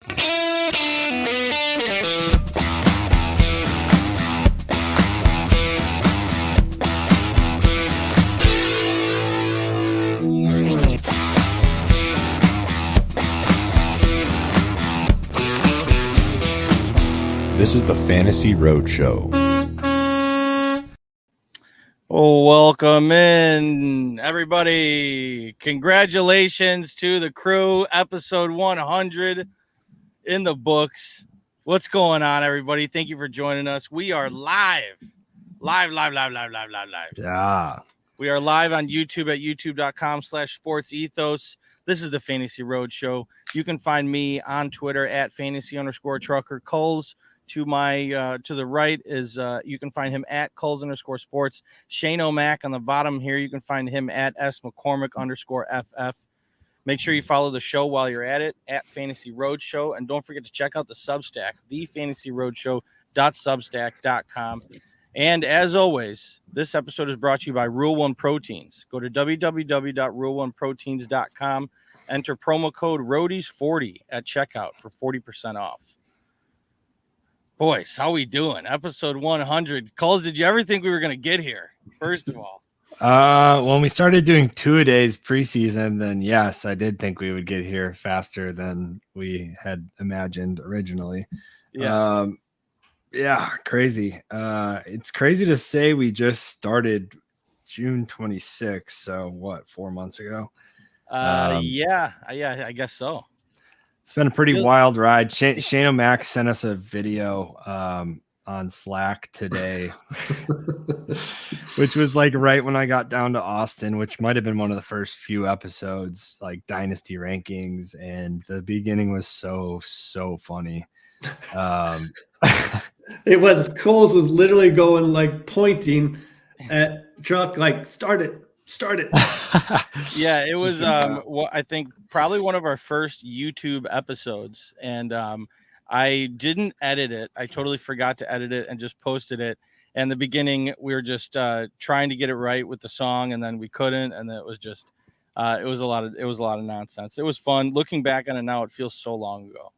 This is the Fantasy Roadshow. Oh, welcome in, everybody. Congratulations to the crew. Episode 100 in the books. What's going on, everybody? Thank you for joining us. We are live. Yeah. We are live on YouTube at youtube.com/sportsethos. This is the Fantasy Roadshow. You can find me on Twitter at fantasy_trucker. Kulz to my to the right is you can find him at Kulz_sports. Shane O'Mac on the bottom here. You can find him at smccormick_ff. Make sure you follow the show while you're at it at Fantasy Roadshow, and don't forget to check out the Substack, thefantasyroadshow.substack.com. And as always, this episode is brought to you by Rule One Proteins. Go to www.rule1proteins.com. Enter promo code Roadies40 at checkout for 40% off. Boys, how we doing? Episode 100. Kulz, did you ever think we were going to get here? First of all. When we started doing 2-a-days preseason, then yes, I did think we would get here faster than we had imagined originally. Yeah. Yeah, crazy. It's crazy to say we just started June 26th. So what, 4 months ago? Yeah, I guess so. It's been a pretty wild ride. Shane O'Mac sent us a video on Slack today, which was like right when I got down to Austin, which might have been one of the first few episodes, like dynasty rankings. And the beginning was so funny. It was. Kulz was literally going like pointing at truck, like start it. Yeah, it was I think probably one of our first YouTube episodes, and I didn't edit it. I totally forgot to edit it and just posted it. And the beginning, we were just trying to get it right with the song, and then we couldn't, and then it was just it was a lot of nonsense. It was fun. Looking back on it now, it feels so long ago.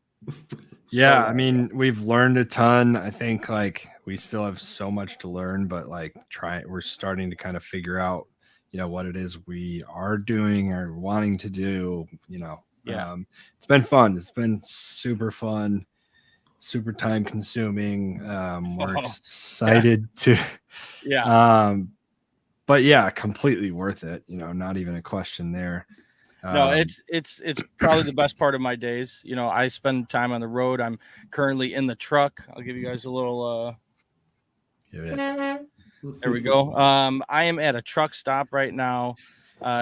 Yeah, I mean, we've learned a ton. I think like we still have so much to learn, but like we're starting to kind of figure out, what it is we are doing or wanting to do, Yeah. It's been fun. It's been super fun, super time consuming. We're excited to, but yeah, completely worth it. Not even a question there. No, it's probably the best part of my days. I spend time on the road. I'm currently in the truck. I'll give you guys a little, there we go. I am at a truck stop right now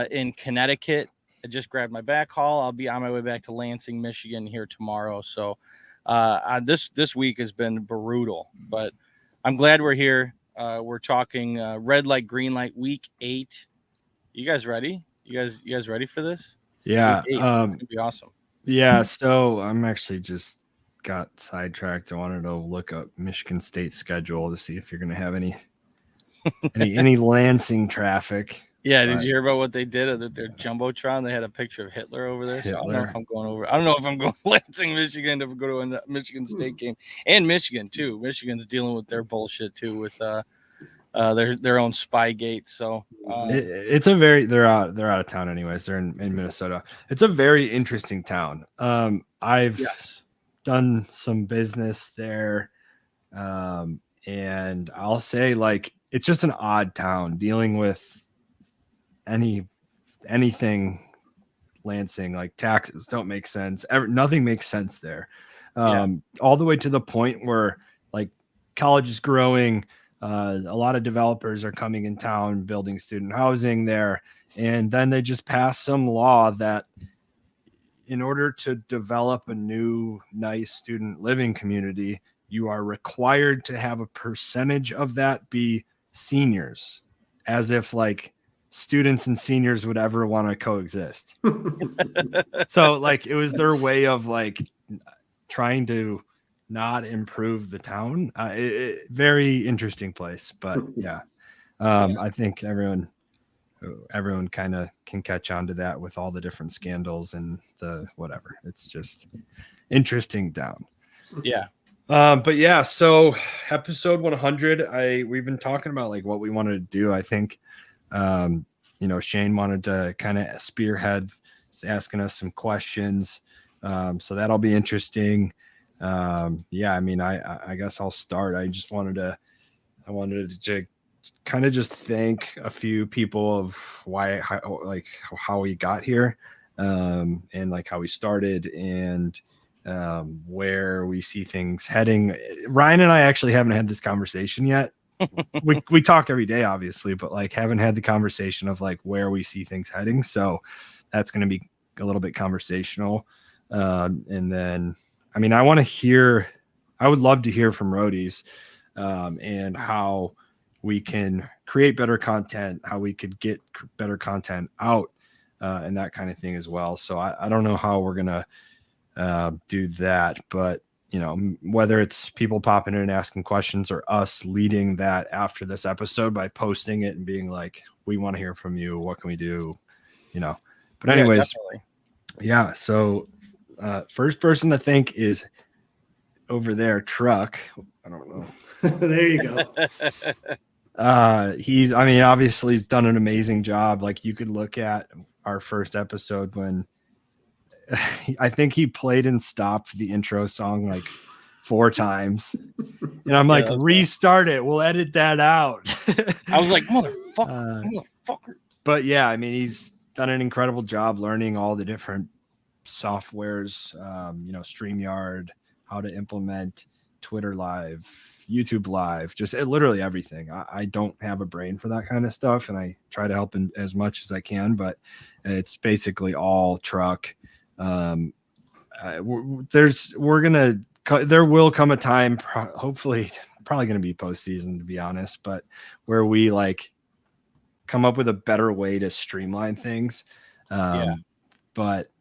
in Connecticut. I just grabbed my back haul. I'll be on my way back to Lansing, Michigan here tomorrow. So this week has been brutal, but I'm glad we're here. We're talking red light, green light, week 8. You guys ready? You guys ready for this? Yeah. It's gonna be awesome. Yeah. So I'm actually just got sidetracked. I wanted to look up Michigan State's schedule to see if you're going to have any Lansing traffic. Yeah, did you hear about what they did at their jumbotron? They had a picture of Hitler over there. So I don't know if I'm going to Lansing, Michigan to go to a Michigan State game, and Michigan too. Michigan's dealing with their bullshit too with their own Spygate. So it's they're out of town anyways. They're in Minnesota. It's a very interesting town. I've done some business there, and I'll say like it's just an odd town dealing with anything Lansing. Like taxes don't make sense. Nothing makes sense there. All the way to the point where like college is growing. A lot of developers are coming in town, building student housing there. And then they just passed some law that in order to develop a new, nice student living community, you are required to have a percentage of that be seniors, as if like students and seniors would ever want to coexist. So like it was their way of like trying to not improve the town. Very interesting place, but I think everyone everyone kind of can catch on to that with all the different scandals and the whatever. It's just interesting down. Yeah. But yeah, so episode 100, we've been talking about like what we wanted to do. I think, Shane wanted to kind of spearhead asking us some questions. So that'll be interesting. I mean, I guess I'll start. I wanted to kind of just thank a few people of how we got here, and like how we started and where we see things heading. Ryan and I actually haven't had this conversation yet. we talk every day, obviously, but like haven't had the conversation of like where we see things heading. So that's going to be a little bit conversational. And then, I mean, I would love to hear from roadies, and how we can create better content, how we could get better content out, and that kind of thing as well. So I don't know how we're going to do that, but whether it's people popping in and asking questions or us leading that after this episode by posting it and being like, we want to hear from you. What can we do? But anyways, yeah. So first person to thank is over there, Truck. I don't know. There you go. Obviously he's done an amazing job. Like you could look at our first episode when I think he played and stopped the intro song like 4 times. And I'm like, restart it. We'll edit that out. I was like, motherfucker. But yeah, I mean, he's done an incredible job learning all the different softwares, StreamYard, how to implement Twitter Live, YouTube Live, just literally everything. I don't have a brain for that kind of stuff, and I try to help in as much as I can, but it's basically all Truck. There will come a time, hopefully probably going to be postseason, to be honest, but where we like come up with a better way to streamline things. But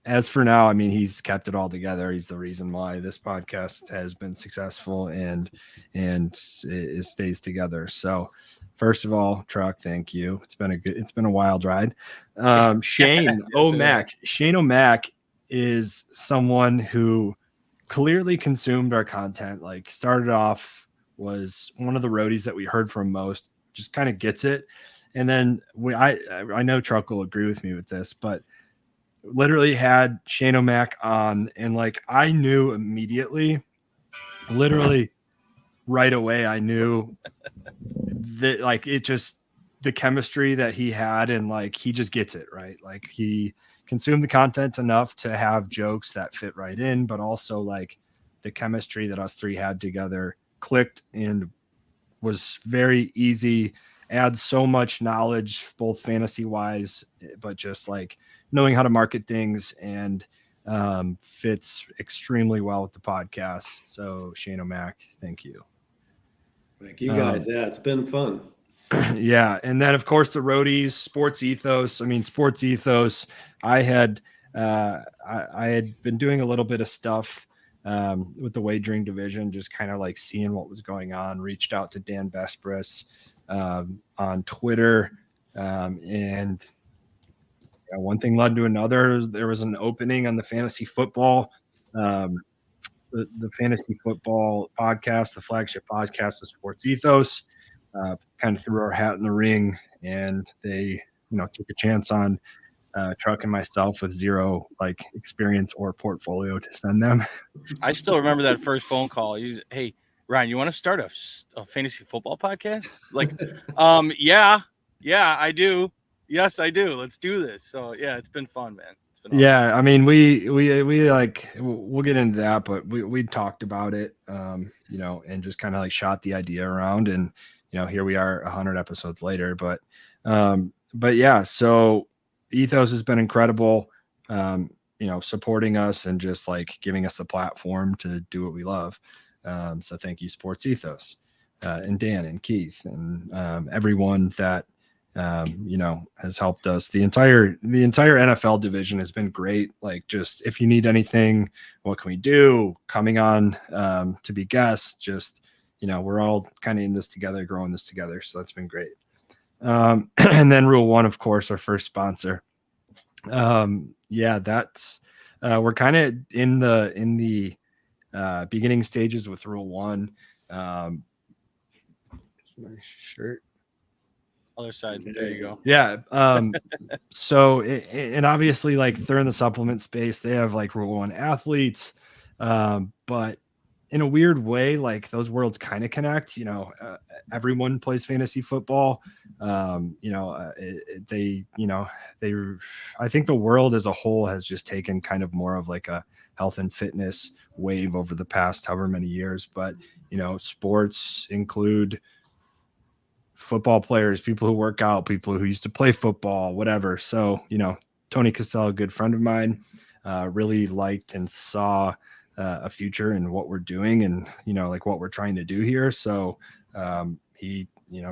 as for now, I mean, he's kept it all together. He's the reason why this podcast has been successful and it stays together. So first of all, Truck, thank you. It's been a wild ride. Shane O'Mac. Shane O'Mac is someone who clearly consumed our content. Like started off, was one of the roadies that we heard from most, just kind of gets it. And then I know Truck will agree with me with this, but literally had Shane O'Mac on, and like I knew immediately, literally right away, I knew that like it just the chemistry that he had, and like he just gets it right. Like he consumed the content enough to have jokes that fit right in, but also like the chemistry that us three had together clicked and was very easy. Adds so much knowledge, both fantasy wise, but just like knowing how to market things, and fits extremely well with the podcast. So Shane O'Mac, thank you. Thank you guys. Yeah, it's been fun. Yeah. And then of course the roadies, Sports Ethos. I mean, Sports Ethos, I had been doing a little bit of stuff with the wagering division, just kind of like seeing what was going on, reached out to Dan Vespris on Twitter, and one thing led to another. There was an opening on the fantasy football, the fantasy football podcast, the flagship podcast of Sports Ethos. Kind of threw our hat in the ring, and they, took a chance on Truck and myself with zero like experience or portfolio to send them. I still remember that first phone call. Hey, Ryan, you want to start a fantasy football podcast? Like, yeah, I do. Yes, I do. Let's do this. So yeah, it's been fun, man. It's been awesome. Yeah. I mean, we like, we'll get into that, but we talked about it, and just kind of like shot the idea around, and, here we are 100 episodes later, but yeah, so Ethos has been incredible, supporting us and just like giving us a platform to do what we love. So thank you, Sports Ethos, and Dan and Keith and everyone that has helped us. The entire NFL division has been great. Like, just if you need anything, what can we do? Coming on to be guests, just we're all kind of in this together, growing this together. So that's been great. And then Rule 1, of course, our first sponsor. That's we're kind of in the beginning stages with Rule 1. My shirt. Other side. There you go. Yeah. So and obviously, like, they're in the supplement space. They have like Rule 1 athletes, but in a weird way, like, those worlds kind of connect. Everyone plays fantasy football. I think the world as a whole has just taken kind of more of like a health and fitness wave over the past however many years. But sports include football players, people who work out, people who used to play football, whatever. So, Tony Costello, a good friend of mine, really liked and saw a future in what we're doing and, like, what we're trying to do here. So he,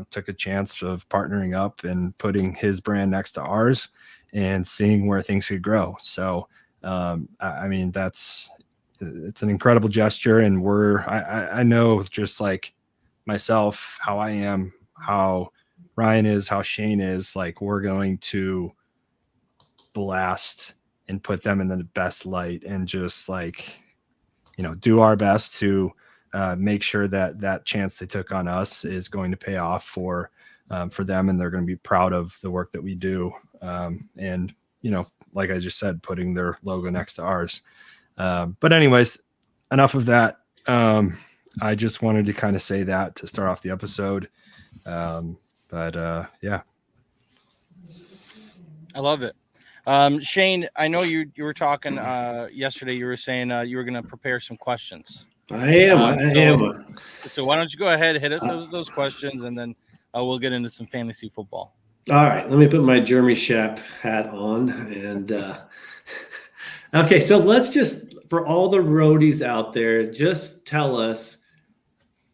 took a chance of partnering up and putting his brand next to ours and seeing where things could grow. So, it's an incredible gesture. And I know, just like myself, how I am, how Ryan is, how Shane is, like, we're going to blast and put them in the best light and just, like, do our best to make sure that chance they took on us is going to pay off for them, and they're going to be proud of the work that we do. And like I just said, putting their logo next to ours. But anyways, enough of that. I just wanted to kind of say that to start off the episode. Yeah. I love it. Shane, I know you were talking yesterday. You were saying you were going to prepare some questions. I am. So why don't you go ahead, hit us those questions, and then we'll get into some fantasy football. All right, let me put my Jeremy Schaap hat on. And okay, so let's just, for all the roadies out there, just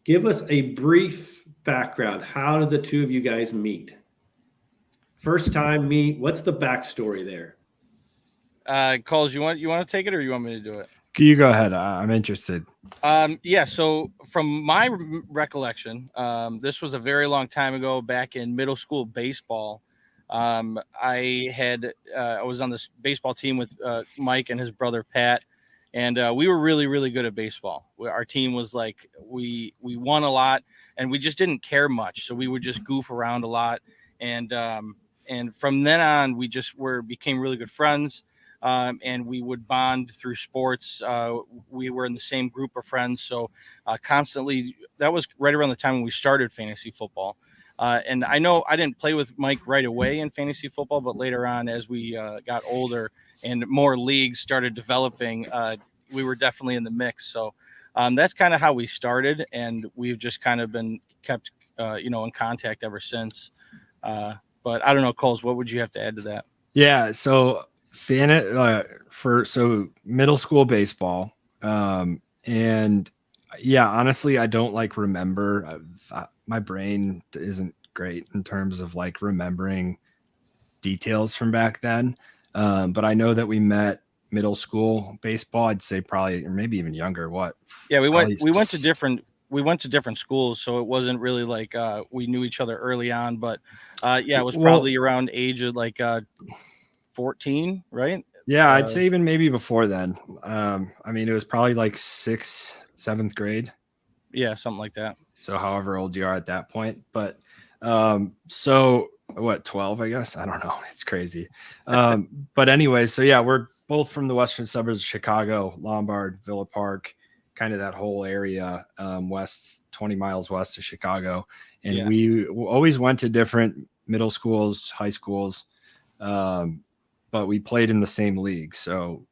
give us a brief background. How did the two of you guys meet? First time meet. What's the backstory there? Kulz, you want to take it, or you want me to do it? You go ahead. I'm interested. So from my recollection, this was a very long time ago, back in middle school baseball. I was on this baseball team with Mike and his brother Pat, and we were really, really good at baseball. Our team was like, we won a lot, and we just didn't care much, so we would just goof around a lot, and from then on, we just became really good friends. And we would bond through sports. We were in the same group of friends. So constantly, that was right around the time when we started fantasy football. And I know I didn't play with Mike right away in fantasy football, but later on, as we got older and more leagues started developing, we were definitely in the mix. So that's kind of how we started. And we've just kind of been kept, in contact ever since. But I don't know, Kulz, what would you have to add to that? Yeah. So middle school baseball. And yeah, honestly, I don't remember. My brain isn't great in terms of remembering details from back then. But I know that we met middle school baseball. I'd say probably, or maybe even younger. What? Yeah, we went to different schools, so it wasn't really we knew each other early on. But it was probably around age of 14, right? Yeah, I'd say even maybe before then. It was probably 6th, 7th grade. Yeah, something like that. So however old you are at that point. But so what, 12, I guess? I don't know. It's crazy. But anyway, so yeah, we're both from the western suburbs of Chicago, Lombard, Villa Park, kind of that whole area, 20 miles west of Chicago. And we always went to different middle schools, high schools. But we played in the same league. So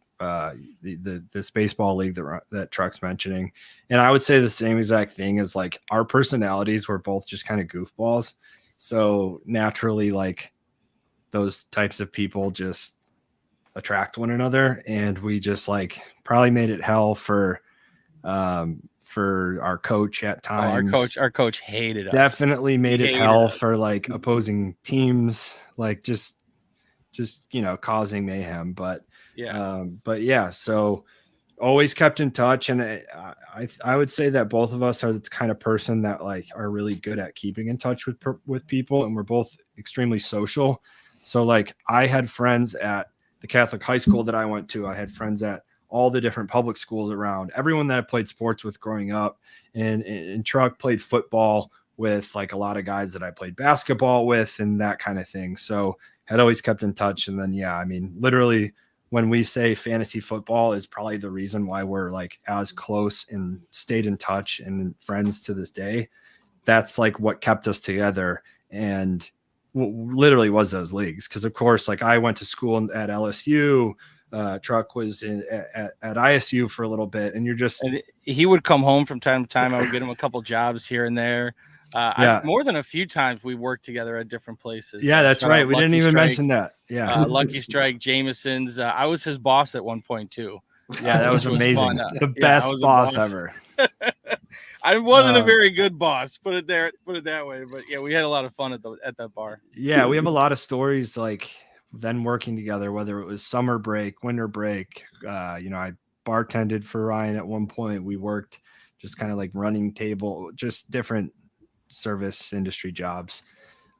this baseball league that Truck's mentioning. And I would say the same exact thing as our personalities were both just kind of goofballs. So naturally, those types of people just attract one another. And we just probably made it hell for our coach at times. Our coach hated us. Definitely made it hell for opposing teams, just causing mayhem. But yeah, so always kept in touch. And I would say that both of us are the kind of person that like are really good at keeping in touch with people. And we're both extremely social. So like I had friends at the Catholic high school that I went to. I had friends at all the different public schools around, everyone that I played sports with growing up, and Truck played football with like a lot of guys that I played basketball with and that kind of thing. So had always kept in touch. And then, yeah, I mean, literally when we say fantasy football is probably the reason why we're like as close and stayed in touch and friends to this day. That's like what kept us together. And literally was those leagues. Cause of course, like I went to school at LSU, Truck was at ISU for a little bit, and he would come home from time to time. I would get him a couple jobs here and there. More than a few times we worked together at different places. Yeah, that's right. We didn't even mention that. Yeah. Lucky Strike, Jameson's. I was his boss at one point too. Yeah, that was amazing. The best boss ever. I wasn't a very good boss, put it that way. But yeah, we had a lot of fun at that bar. Yeah, we have a lot of stories like then working together, whether it was summer break, winter break. I bartended for Ryan at one point. We worked just kind of like running table, just different service industry jobs.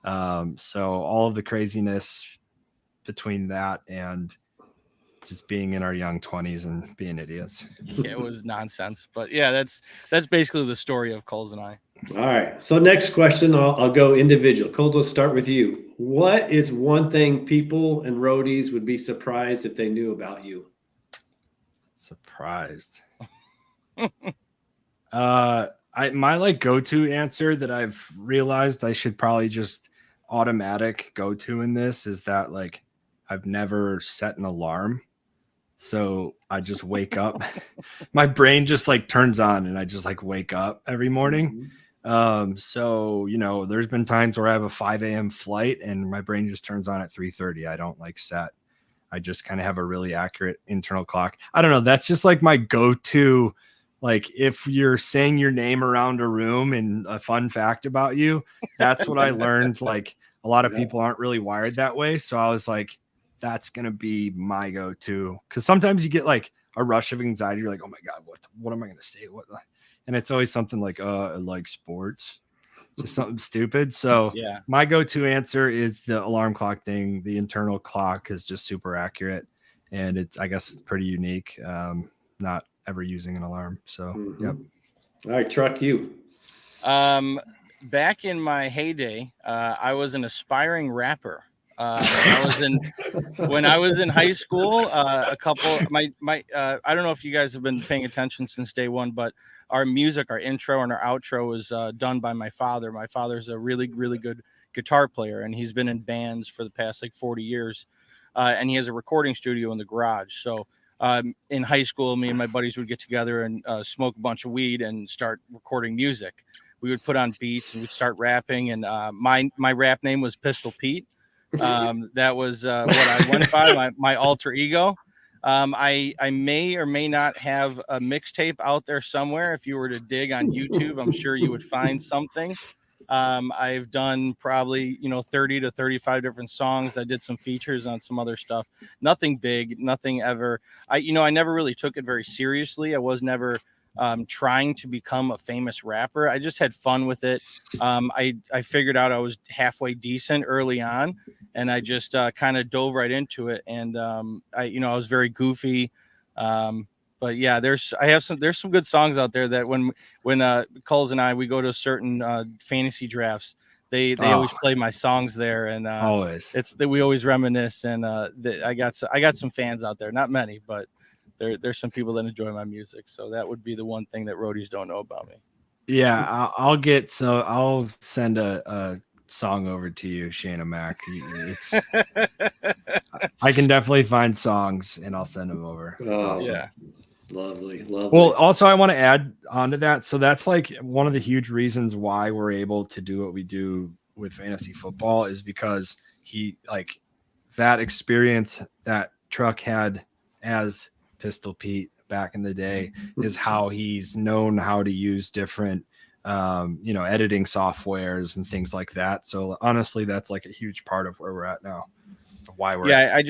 So all of the craziness between that and just being in our young 20s and being idiots. Yeah, it was nonsense. But yeah, that's basically the story of Kulz and I. All right. So next question, I'll go individual. Kulz, let's start with you. What is one thing people and roadies would be surprised if they knew about you? Surprised. My like go-to answer that I've realized I should probably just automatic go-to in this is that like I've never set an alarm. So I just wake up. My brain just like turns on and I just like wake up every morning. So, there's been times where I have a 5 a.m. flight and my brain just turns on at 3:30. I don't like set. I just kind of have a really accurate internal clock. I don't know. That's just like my go-to. Like if you're saying your name around a room and a fun fact about you, that's what I learned. Like a lot of people aren't really wired that way. So I was like, that's going to be my go-to. Cause sometimes you get like a rush of anxiety. You're like, oh my God, what am I going to say? And it's always something like, like sports, just something stupid. So yeah, my go-to answer is the alarm clock thing. The internal clock is just super accurate. And I guess it's pretty unique. Not ever using an alarm. So, Yep. All right, Truck, you. Back in my heyday, I was an aspiring rapper. When I was in high school, I don't know if you guys have been paying attention since day one, but our music, our intro and our outro was done by my father. My father's a really, really good guitar player, and he's been in bands for the past like 40 years. And he has a recording studio in the garage. So in high school, me and my buddies would get together and smoke a bunch of weed and start recording music. We would put on beats and we'd start rapping. And my rap name was Pistol Pete. That was what I went by, my alter ego. I may or may not have a mixtape out there somewhere. If you were to dig on YouTube, I'm sure you would find something. I've done probably, 30 to 35 different songs. I did some features on some other stuff. Nothing big, nothing ever. I never really took it very seriously. I was never trying to become a famous rapper. I just had fun with it. I figured out I was halfway decent early on, and I just kind of dove right into it. And I was very goofy. But yeah, there's some good songs out there that when Kulz and we go to certain fantasy drafts, they always play my songs there, and always it's that we always reminisce. And I got some fans out there, not many, but there's some people that enjoy my music. So that would be the one thing that roadies don't know about me. Yeah, I'll send a song over to you, Shayna Mac. I can definitely find songs and I'll send them over. It's awesome. Yeah. Lovely. Well, also I want to add on to that. So that's like one of the huge reasons why we're able to do what we do with fantasy football is because that experience that Truck had as Pistol Pete back in the day is how he's known how to use different editing softwares and things like that. So honestly, that's like a huge part of where we're at now. why we're I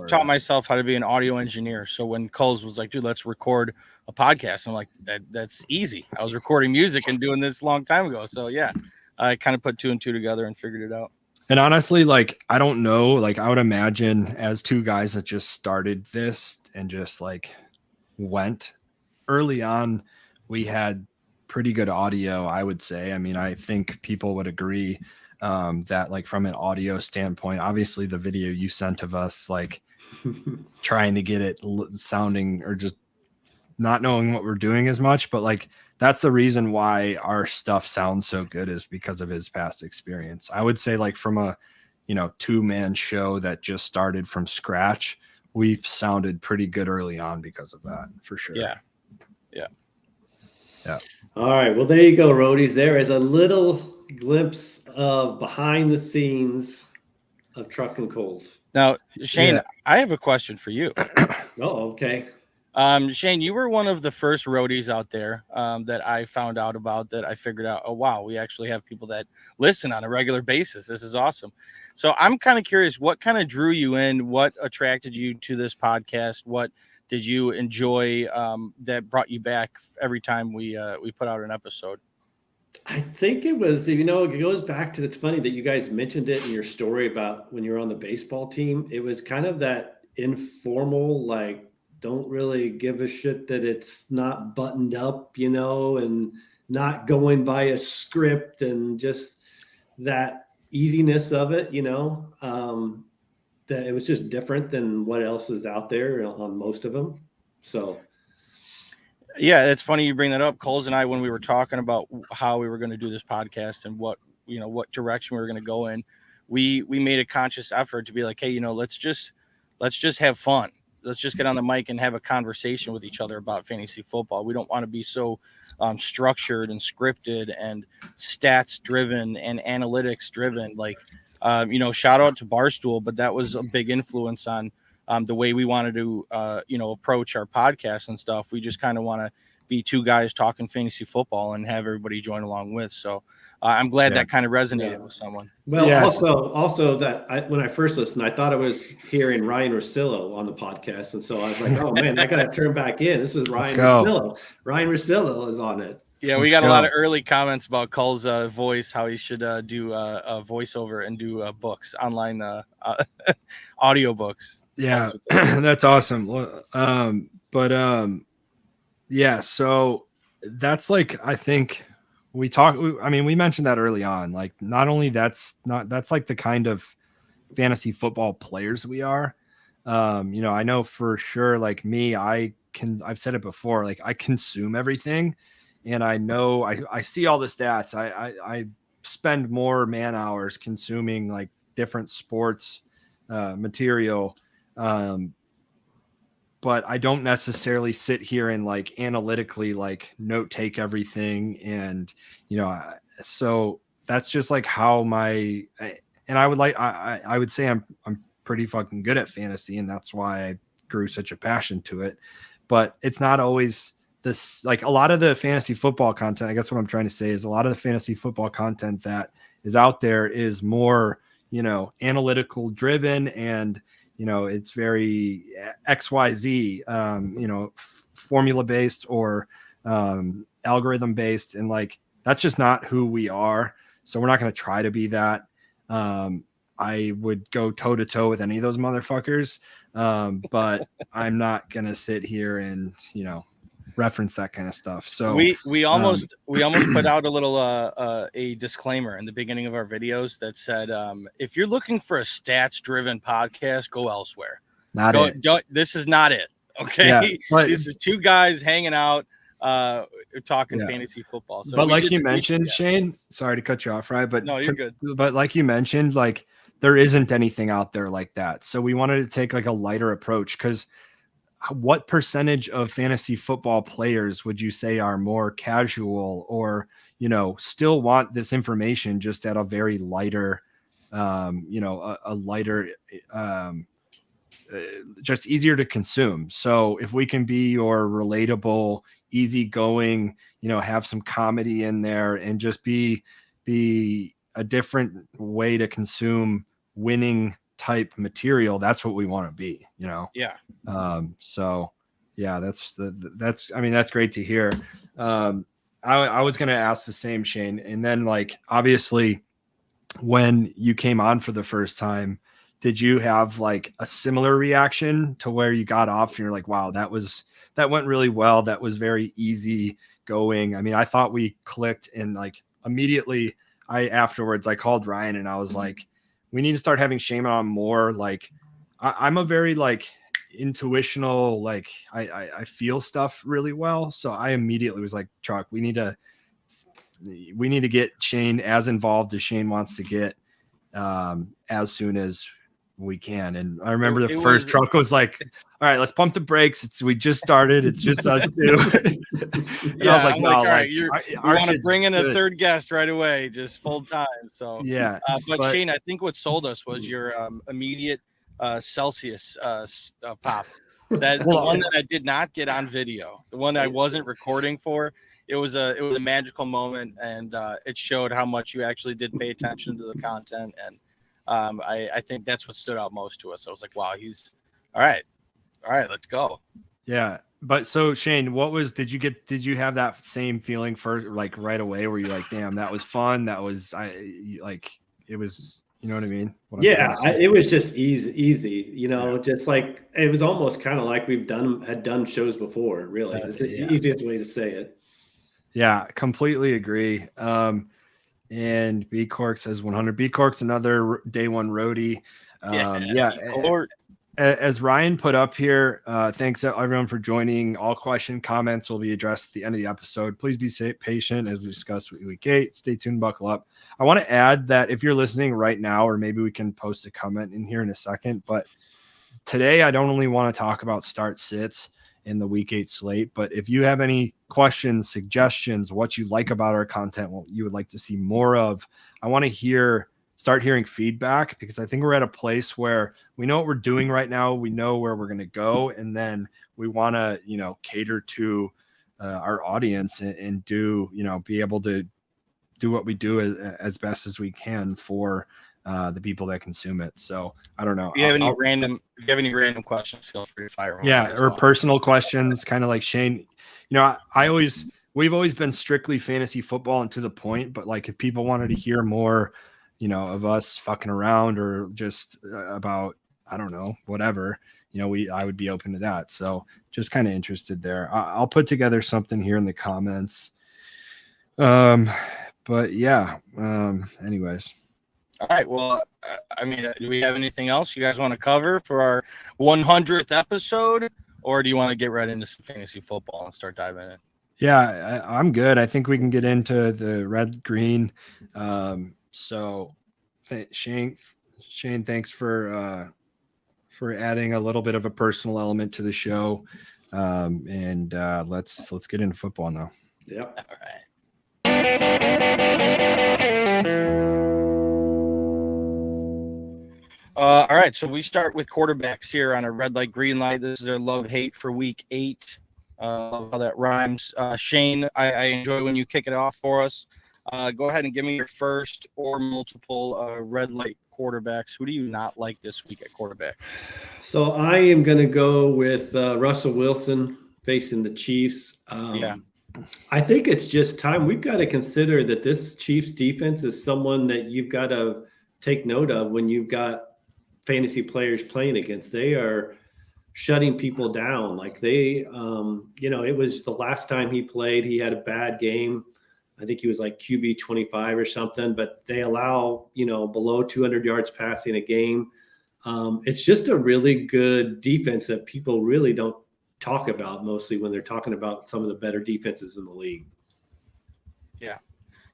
taught myself how to be an audio engineer. So when Kulz was like, dude, let's record a podcast, I'm like, that's easy. I was recording music and doing this a long time ago. So yeah, I kind of put 2 and 2 together and figured it out. And honestly, like, I don't know, like, I would imagine as two guys that just started this and just like went early on, we had pretty good audio, I would say. I mean, I think people would agree that, like, from an audio standpoint, obviously the video you sent of us, like, trying to get it sounding, or just not knowing what we're doing as much, but like, that's the reason why our stuff sounds so good, is because of his past experience. I would say, like, from a, 2-man show that just started from scratch, we sounded pretty good early on because of that, for sure. Yeah. All right. Well, there you go, roadies. There is a little glimpse of behind the scenes of Truck and Kulz. Now, Shane, I have a question for you. Oh, okay. Shane, you were one of the first roadies out there that I found out about, that I figured out, oh, wow, we actually have people that listen on a regular basis. This is awesome. So I'm kind of curious, what kind of drew you in? What attracted you to this podcast? What did you enjoy that brought you back every time we put out an episode? I think it was, it goes back to, it's funny that you guys mentioned it in your story about when you were on the baseball team. It was kind of that informal, like, don't really give a shit that it's not buttoned up, and not going by a script, and just that easiness of it, that it was just different than what else is out there on most of them. So. Yeah, it's funny you bring that up. Kulz and I, when we were talking about how we were going to do this podcast and what direction we were going to go in, we made a conscious effort to be like, hey, let's just have fun. Let's just get on the mic and have a conversation with each other about fantasy football. We don't want to be so structured and scripted and stats driven and analytics driven. Like, shout out to Barstool, but that was a big influence on the way we wanted to, approach our podcast and stuff. We just kind of want to be two guys talking fantasy football and have everybody join along with. So I'm glad that kind of resonated with someone. Well, also that when I first listened, I thought I was hearing Ryan Russillo on the podcast. And so I was like, oh man, I got to turn back in. This is Ryan Russillo. Ryan Russillo is on it. Yeah, we got a lot of early comments about Kul's voice, how he should do a voiceover and do books, online audio books. Yeah, that's awesome. Yeah, so that's, like, I think we mentioned that early on. Like, not only that's like the kind of fantasy football players we are. I know for sure, like me, I've said it before, like, I consume everything, and I know I see all the stats. I spend more man hours consuming, like, different sports material. But I don't necessarily sit here and, like, analytically, like, note take everything. And, so that's just, like, how I would say I'm pretty fucking good at fantasy, and that's why I grew such a passion to it. But it's not always this, like, a lot of the fantasy football content. I guess what I'm trying to say is a lot of the fantasy football content that is out there is more, analytical driven, and, it's very XYZ, formula based or algorithm based. And, like, that's just not who we are. So we're not going to try to be that. I would go toe to toe with any of those motherfuckers. But I'm not going to sit here and, reference that kind of stuff. So we almost put out a little a disclaimer in the beginning of our videos that said, if you're looking for a stats driven podcast, go elsewhere. This is not it. Okay. Yeah, this is two guys hanging out talking fantasy football. So, but like you mentioned, Shane, sorry to cut you off, right? But no, you're good. But like you mentioned, like, there isn't anything out there like that. So we wanted to take, like, a lighter approach, because what percentage of fantasy football players would you say are more casual, or, still want this information just at a very lighter, a lighter, just easier to consume. So if we can be your relatable, easygoing, have some comedy in there, and just be a different way to consume winning type material, that's what we want to be, you know? Yeah. So yeah, that's I mean, that's great to hear. I was going to ask the same, Shane. And then like, obviously when you came on for the first time, did you have like a similar reaction to where you got off and you're like, wow, that went really well. That was very easy going. I mean, I thought we clicked, and like immediately afterwards I called Ryan and I was like, we need to start having Shane on more. Like I'm a very like intuitional, like I feel stuff really well. So I immediately was like, Chuck, we need to get Shane as involved as Shane wants to get as soon as we can. And I remember the first truck was like, all right, let's pump the brakes. We just started. It's just us two. Yeah, I was like, no, all right, we want to bring in a third guest right away, just full time. So yeah. But Shane, I think what sold us was your immediate Celsius pop. The one that I did not get on video, the one I wasn't recording for. It was a magical moment, and it showed how much you actually did pay attention to the content. And I think that's what stood out most to us. I was like, wow, he's all right, let's go. Yeah. But so Shane, did you have that same feeling for like right away where you're like, damn, that was fun. That was, it was, you know what I mean? It was just easy, you know, just like, it was almost kind of like had done shows before. Really. It's the easiest way to say it. Yeah, completely agree. And B Cork says 100. B Cork's another day one roadie. As Ryan put up here, thanks everyone for joining. All comments will be addressed at the end of the episode. Please be patient as we discuss week 8. Stay tuned, buckle up. I want to add that if you're listening right now, or maybe we can post a comment in here in a second, but today I don't only want to talk about start sits in the week 8 slate, but if you have any questions, suggestions, what you like about our content, what you would like to see more of, I want to start hearing feedback, because I think we're at a place where we know what we're doing right now. We know where we're going to go. And then we want to, cater to our audience and be able to do what we do as best as we can for the people that consume it. So I don't know. If you have any random questions, feel free to fire them. Yeah. Or personal questions, kind of like Shane, we've always been strictly fantasy football and to the point, but like if people wanted to hear more, of us fucking around or just about, I don't know, whatever, I would be open to that. So just kind of interested there. I'll put together something here in the comments. But yeah, anyways. All right. Well, do we have anything else you guys want to cover for our 100th episode, or do you want to get right into some fantasy football and start diving in? Yeah, I'm good. I think we can get into the red green. So Shane, thanks for adding a little bit of a personal element to the show. And let's get into football now. Yep. All right. All right, so we start with quarterbacks here on a red light, green light. This is their love-hate for week 8. Love how that rhymes. Shane, I enjoy when you kick it off for us. Go ahead and give me your first or multiple red light quarterbacks. Who do you not like this week at quarterback? So I am going to go with Russell Wilson facing the Chiefs. I think it's just time. We've got to consider that this Chiefs defense is someone that you've got to take note of when you've got fantasy players playing against. They are shutting people down. Like it was the last time he played, he had a bad game. I think he was like QB 25 or something, but they allow, below 200 yards passing a game. It's just a really good defense that people really don't talk about mostly when they're talking about some of the better defenses in the league. Yeah.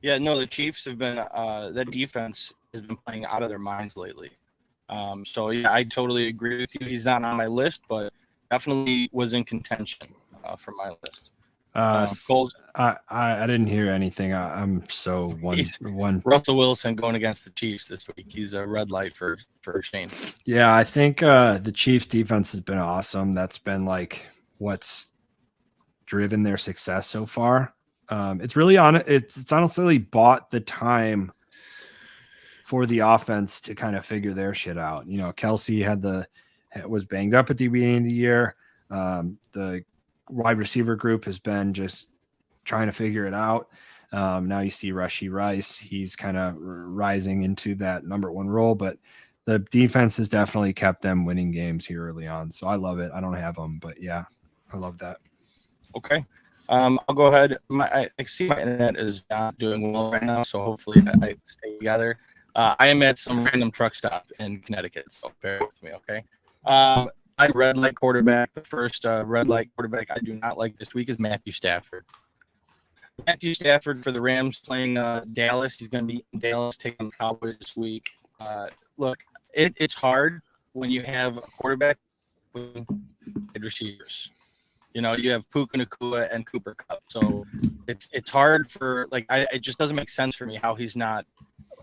Yeah, no, the Chiefs have been that defense has been playing out of their minds lately. So yeah, I totally agree with you. He's not on my list, but definitely was in contention for my list. Kulz, I didn't hear anything. I'm so one. Russell Wilson going against the Chiefs this week. He's a red light for Shane. Yeah, I think the Chiefs defense has been awesome. That's been like what's driven their success so far. It's really it's honestly bought the time for the offense to kind of figure their shit out. You know, Kelsey was banged up at the beginning of the year. The wide receiver group has been just trying to figure it out. Now you see Rashee Rice. He's kind of rising into that number one role, but the defense has definitely kept them winning games here early on. So I love it. I don't have them, but yeah, I love that. Okay. I'll go ahead. I see my internet is not doing well right now, so hopefully I stay together. I am at some random truck stop in Connecticut, so bear with me, okay? My red light quarterback, the first red light quarterback I do not like this week is Matthew Stafford. Matthew Stafford for the Rams playing Dallas. He's going to be in Dallas taking the Cowboys this week. Look, it's hard when you have a quarterback with wide receivers. You know, you have Puka Nacua and Cooper Kupp. So it's hard for, like, it just doesn't make sense for me how he's not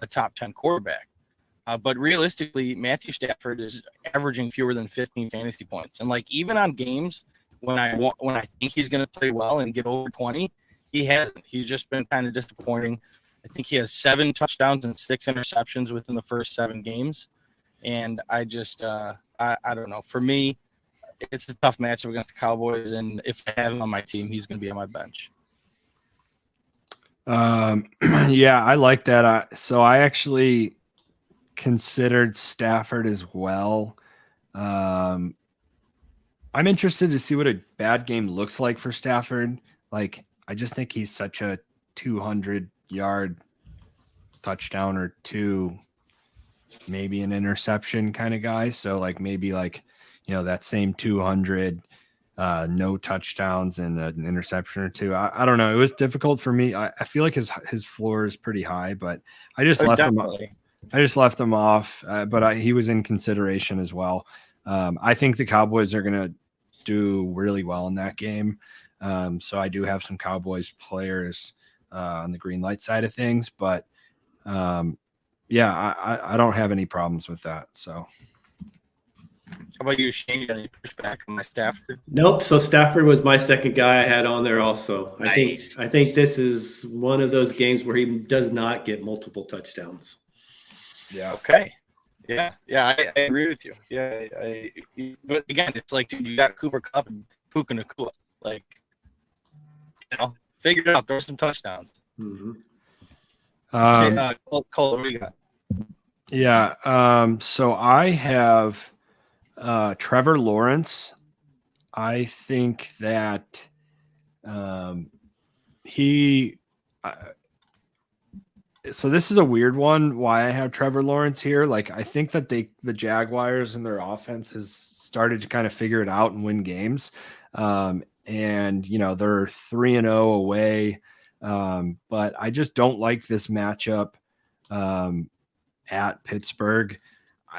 a top 10 quarterback. But realistically, Matthew Stafford is averaging fewer than 15 fantasy points. And, like, even on games when I think he's going to play well and get over 20, he hasn't. He's just been kind of disappointing. I think he has 7 touchdowns and 6 interceptions within the first 7 games. And I just, I don't know. For me, it's a tough matchup against the Cowboys. And if I have him on my team, he's going to be on my bench. Yeah, I like that. So I actually considered Stafford as well. I'm interested to see what a bad game looks like for Stafford. Like, I just think he's such a 200-yard touchdown or 2, maybe an interception kind of guy. So, like, maybe, like, you know, that same 200, no touchdowns and an interception or 2. I don't know. It was difficult for me. I feel like his floor is pretty high, but I just left him. I just left him off, but he was in consideration as well. I think the Cowboys are going to do really well in that game. So I do have some Cowboys players on the green light side of things, but yeah, I don't have any problems with that. So. How about you, Shane? Any pushback on my Stafford? Nope. So Stafford was my second guy I had on there also. Nice. I think this is one of those games where he does not get multiple touchdowns. Yeah. Okay. Yeah. I agree with you. Yeah. But again, it's like, dude, you got Cooper Kupp and Puka Nacua. Like, you know, figure it out. Throw some touchdowns. Mm-hmm. Cole, what do you got? Yeah. So I have Trevor Lawrence. I think that so this is a weird one, why I have Trevor Lawrence here. Like, I think that the Jaguars and their offense has started to kind of figure it out and win games. And, you know, they're 3-0 away. But I just don't like this matchup at Pittsburgh.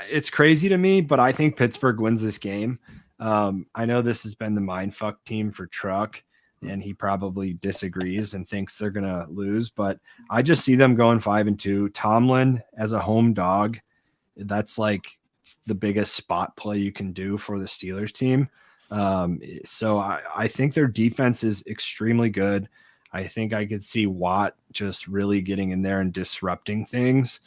It's crazy to me, but I think Pittsburgh wins this game. I know this has been the mindfuck team for Truck, and he probably disagrees and thinks they're going to lose, but I just see them going 5-2. Tomlin as a home dog, that's like the biggest spot play you can do for the Steelers team. So I think their defense is extremely good. I think I could see Watt just really getting in there and disrupting things.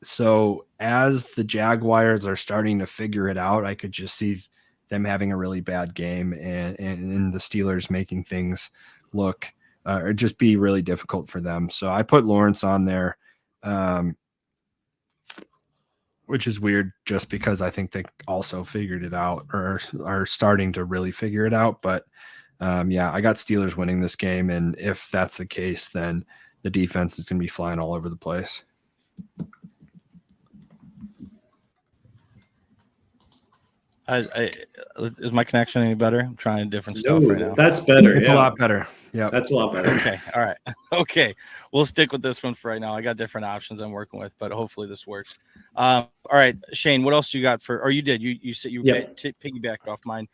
So as the Jaguars are starting to figure it out, I could just see them having a really bad game and the Steelers making things look or just be really difficult for them. So I put Lawrence on there, which is weird just because I think they also figured it out or are starting to really figure it out. But yeah, I got Steelers winning this game. And if that's the case, then the defense is going to be flying all over the place. Is my connection any better? I'm trying different stuff right now. That's better. It's a lot better. Yeah, that's a lot better. Okay. All right. Okay. We'll stick with this one for right now. I got different options I'm working with, but hopefully this works. All right, Shane, what else do you got for, or you did, you said you piggybacked off mine.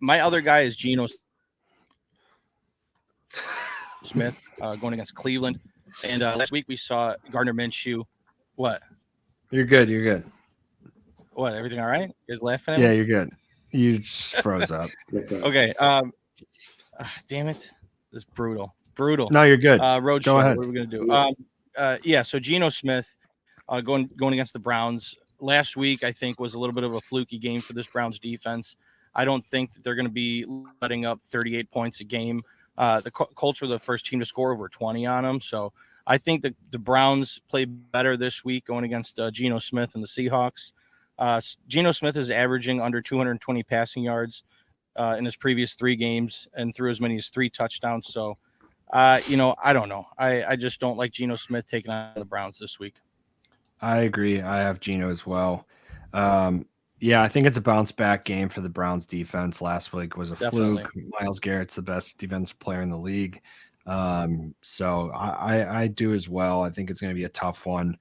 My other guy is Geno Smith going against Cleveland. And last week we saw Gardner Minshew. What? You're good. What? Everything all right? You guys laughing at me? Yeah, you're good. You just froze up. Okay. Damn it. This is brutal. No, you're good. Road Go show. ahead. What are we going to do? So Geno Smith going against the Browns last week, I think, was a little bit of a fluky game for this Browns defense. I don't think that they're going to be letting up 38 points a game. The Colts were the first team to score over 20 on them. So I think that the Browns play better this week going against Geno Smith and the Seahawks. Geno Smith is averaging under 220 passing yards in his previous 3 games and threw as many as 3 touchdowns. So, I don't know. I just don't like Geno Smith taking on the Browns this week. I agree. I have Geno as well. I think it's a bounce back game for the Browns defense. Last week was a Definitely. fluke. Myles Garrett's the best defensive player in the league. So I do as well. I think it's going to be a tough one.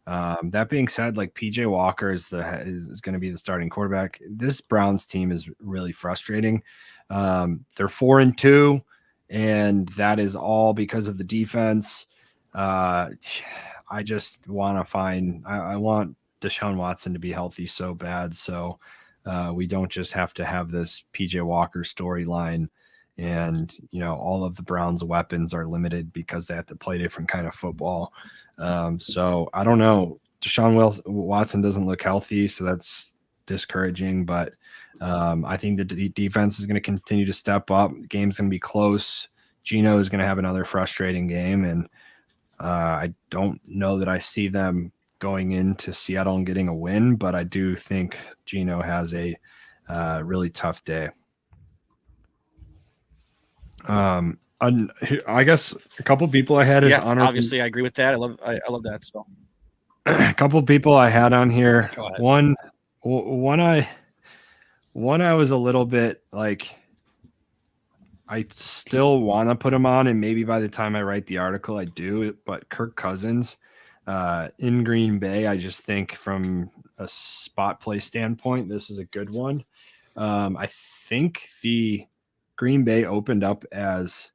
That being said, like PJ Walker is going to be the starting quarterback. This Browns team is really frustrating. They're 4-2, and that is all because of the defense. I just want to I want Deshaun Watson to be healthy so bad. So we don't just have to have this PJ Walker storyline and, all of the Browns weapons are limited because they have to play different kind of football. So I don't know. Deshaun Watson doesn't look healthy, so that's discouraging, but I think the defense is going to continue to step up. The game's going to be close. Geno is going to have another frustrating game, and I don't know that I see them going into Seattle and getting a win, but I do think Geno has a really tough day. I guess a couple people I had is honorable. Obviously, I agree with that. I love that. So a couple people I had on here. Go ahead. One I was a little bit like, I still want to put him on, and maybe by the time I write the article, I do. But Kirk Cousins in Green Bay, I just think from a spot play standpoint, this is a good one. I think the Green Bay opened up as,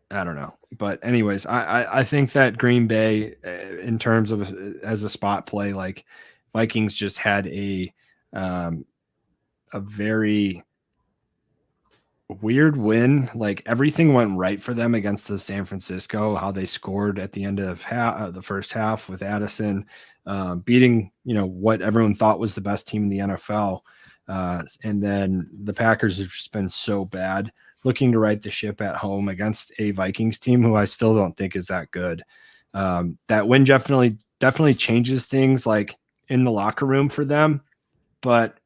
I don't know. But anyways, I think that Green Bay, in terms of as a spot play, like Vikings just had a very weird win. Like everything went right for them against the San Francisco, how they scored at the end of the first half with Addison beating, what everyone thought was the best team in the NFL. And then the Packers have just been so bad, looking to right the ship at home against a Vikings team who I still don't think is that good. That win definitely changes things like in the locker room for them, but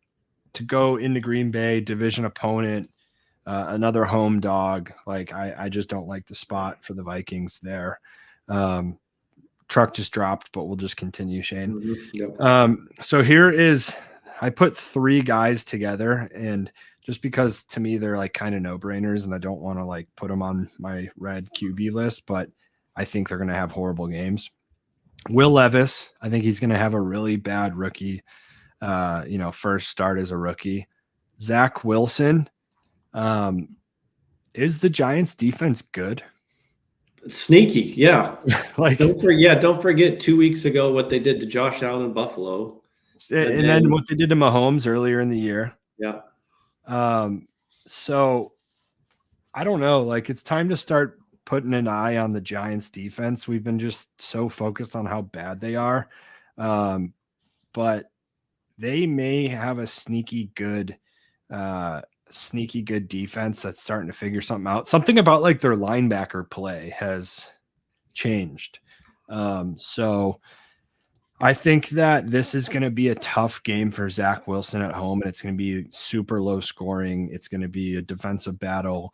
to go into Green Bay, division opponent, another home dog, like I just don't like the spot for the Vikings there. Truck just dropped, but we'll just continue, Shane. Mm-hmm. Yep. So here is, I put 3 guys together, and just because to me they're like kind of no-brainers, and I don't want to like put them on my red QB list, but I think they're going to have horrible games. Will Levis, I think he's going to have a really bad rookie, first start as a rookie. Zach Wilson, is the Giants defense good? Sneaky, yeah. Like don't forget 2 weeks ago what they did to Josh Allen in Buffalo. And then what they did to Mahomes earlier in the year. Yeah. So I don't know. Like it's time to start putting an eye on the Giants defense. We've been just so focused on how bad they are. But they may have a sneaky good defense that's starting to figure something out. Something about like their linebacker play has changed. So I think that this is going to be a tough game for Zach Wilson at home, and it's going to be super low scoring. It's going to be a defensive battle.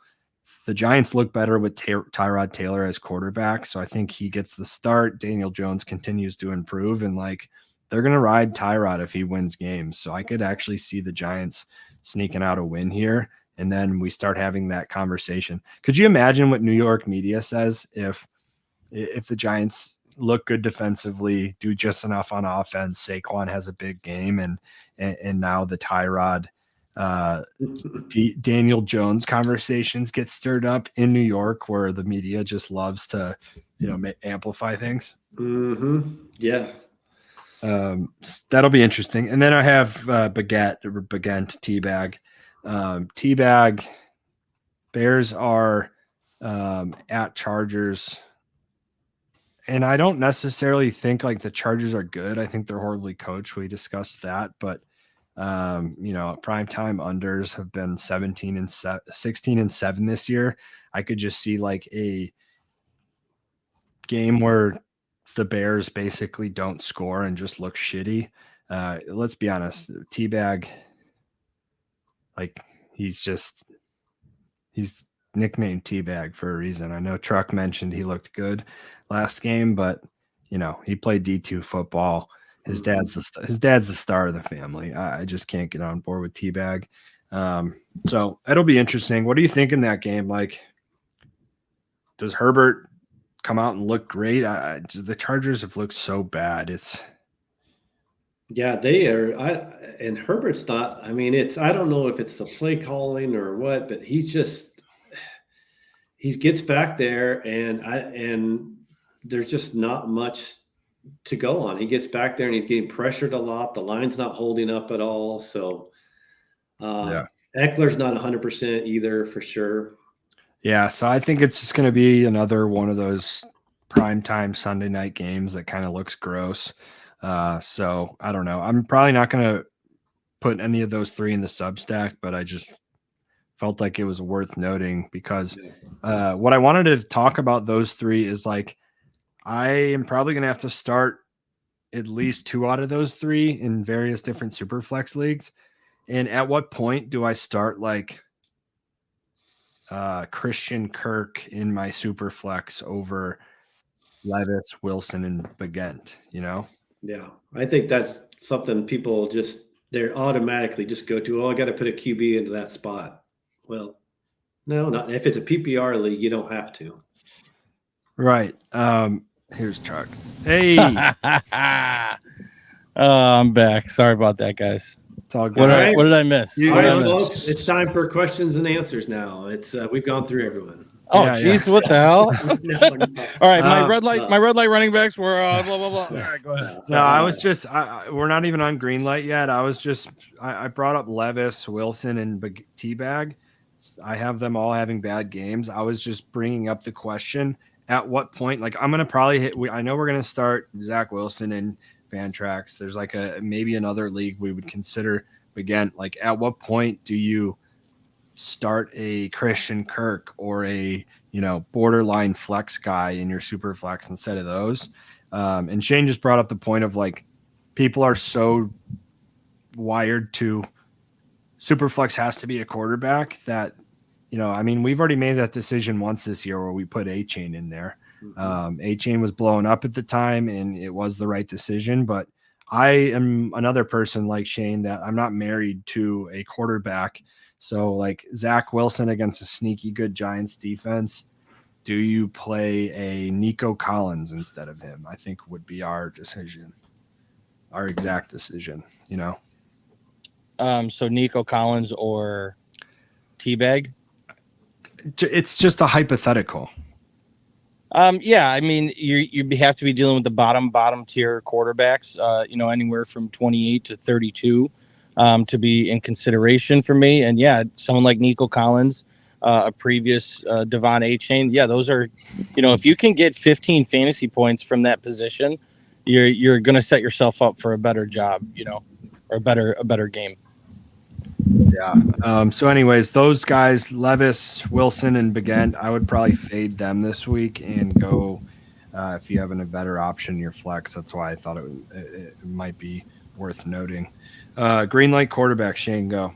The Giants look better with Tyrod Taylor as quarterback, so I think he gets the start. Daniel Jones continues to improve, and like they're going to ride Tyrod if he wins games. So I could actually see the Giants sneaking out a win here, and then we start having that conversation. Could you imagine what New York media says if the Giants look good defensively, do just enough on offense, Saquon has a big game, and now the Tyrod Daniel Jones conversations get stirred up in New York, where the media just loves to amplify things. Mm-hmm. Yeah. That'll be interesting. And then I have Baguette Teabag. Teabag, Bears are at Chargers. And I don't necessarily think like the Chargers are good. I think they're horribly coached. We discussed that, but primetime unders have been 16 and 7 this year. I could just see like a game where the Bears basically don't score and just look shitty. Let's be honest, Teabag, like he's nicknamed Teabag for a reason. I know Truck mentioned he looked good last game, but he played D2 football. His dad's the star of the family. I just can't get on board with Teabag. So it'll be interesting. What do you think in that game? Like, does Herbert come out and look great? The Chargers have looked so bad. Yeah, they are. And Herbert's not. I mean, I don't know if it's the play calling or what, but he gets back there and there's just not much to go on. He gets back there and he's getting pressured a lot. The line's not holding up at all. So Eckler's not 100% either, for sure. Yeah, so I think it's just going to be another one of those primetime Sunday night games that kind of looks gross. So I don't know. I'm probably not going to put any of those three in the Substack, but I just felt like it was worth noting because what I wanted to talk about those three is like, I am probably going to have to start at least 2 out of those 3 in various different super flex leagues. And at what point do I start like Christian Kirk in my super flex over Levis, Wilson, and Begent, Yeah, I think that's something people they're automatically just go to, I got to put a QB into that spot. Well, no, not if it's a PPR league, you don't have to. Right. Here's Chuck. Hey. I'm back. Sorry about that, guys. It's all good. What did I miss? All right, folks, it's time for questions and answers now. We've gone through everyone. Oh, jeez, what the hell? All right, my red light running backs were blah blah blah. All right, go ahead. No, I was just we're not even on green light yet. I brought up Levis, Wilson, and Teabag. I have them all having bad games. I was just bringing up the question: at what point? Like, I'm gonna probably I know we're gonna start Zach Wilson and Fantrax. There's like maybe another league we would consider. Again, like, at what point do you start a Christian Kirk or a borderline flex guy in your super flex instead of those? And Shane just brought up the point of like, people are so wired to super flex has to be a quarterback that I mean, we've already made that decision once this year where we put A-Chain in there. A-Chain was blowing up at the time and it was the right decision, but I am another person like Shane that I'm not married to a quarterback. So like Zach Wilson against a sneaky good Giants defense, do you play a Nico Collins instead of him? I think would be our decision, our exact decision, So Nico Collins or Teabag? It's just a hypothetical. Yeah, I mean, you have to be dealing with the bottom tier quarterbacks, anywhere from 28 to 32 to be in consideration for me. And yeah, someone like Nico Collins, a previous Devon A-Chain. Yeah, those are, if you can get 15 fantasy points from that position, you're going to set yourself up for a better job, or a better game. Yeah. So anyways, those guys, Levis, Wilson, and Begent, I would probably fade them this week and go if you have a better option in your flex. That's why I thought it might be worth noting. Green light quarterback, Shane, go.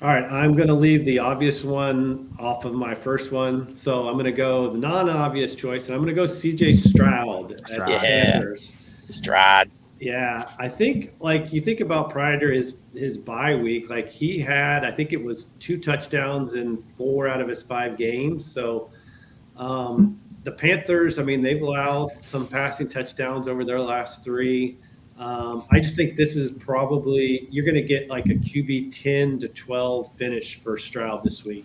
All right, I'm going to leave the obvious one off of my first one. So I'm going to go the non-obvious choice, and I'm going to go CJ Stroud. Stroud. Yeah, I think like you think about prior to his bye week, like he had, I think it was 2 touchdowns in 4 out of his 5 games. So the Panthers, I mean, they've allowed some passing touchdowns over their last 3. I just think this is probably, you're going to get like a QB 10 to 12 finish for Stroud this week,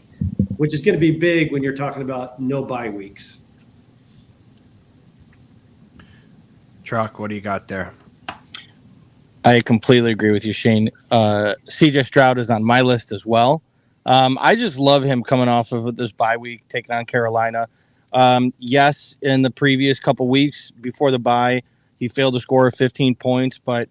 which is going to be big when you're talking about no bye weeks. Truck, what do you got there? I completely agree with you, Shane. CJ Stroud is on my list as well. I just love him coming off of this bye week, taking on Carolina. Yes, in the previous couple weeks before the bye, he failed to score 15 points, but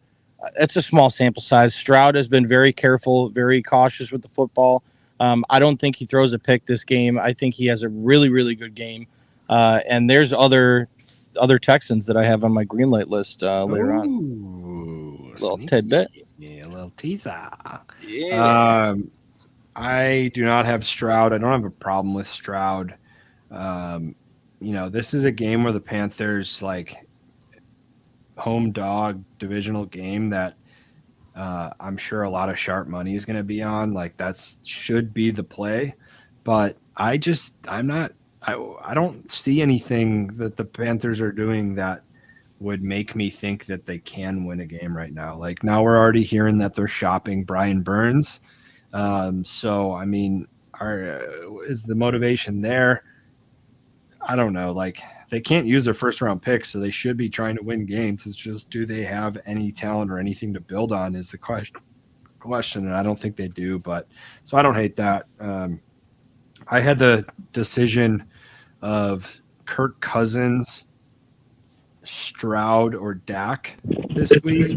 it's a small sample size. Stroud has been very careful, very cautious with the football. I don't think he throws a pick this game. I think he has a really, really good game. And there's other Texans that I have on my green light list later on. Little tidbit. Yeah, a little teaser. Yeah. I do not have Stroud. I don't have a problem with Stroud. This is a game where the Panthers home dog divisional game that I'm sure a lot of sharp money is going to be on. Should be the play, but I don't see anything that the Panthers are doing that would make me think that they can win a game right now. Now we're already hearing that they're shopping Brian Burns. So I mean, is the motivation there? I don't know. They can't use their first round picks, so they should be trying to win games. It's just, do they have any talent or anything to build on is the question. And I don't think they do, so I don't hate that. I had the decision of Kirk Cousins, Stroud, or Dak this week.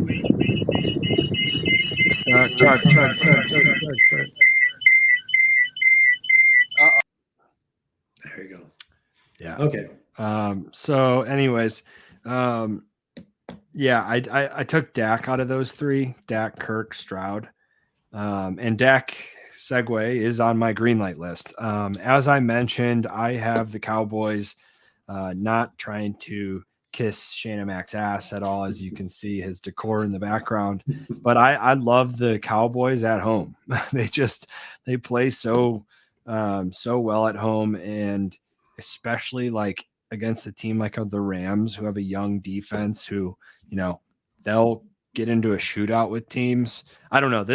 Chuck. There you go. Yeah. Okay. So anyways, I took Dak out of those three: Dak, Kirk, Stroud. And Dak, segue, is on my green light list. As I mentioned, I have the Cowboys, not trying to kiss Shana Mac's ass at all, as you can see his decor in the background. But I love the Cowboys at home. they play so well at home, and especially against a team like the Rams, who have a young defense, who they'll get into a shootout with teams. I don't know.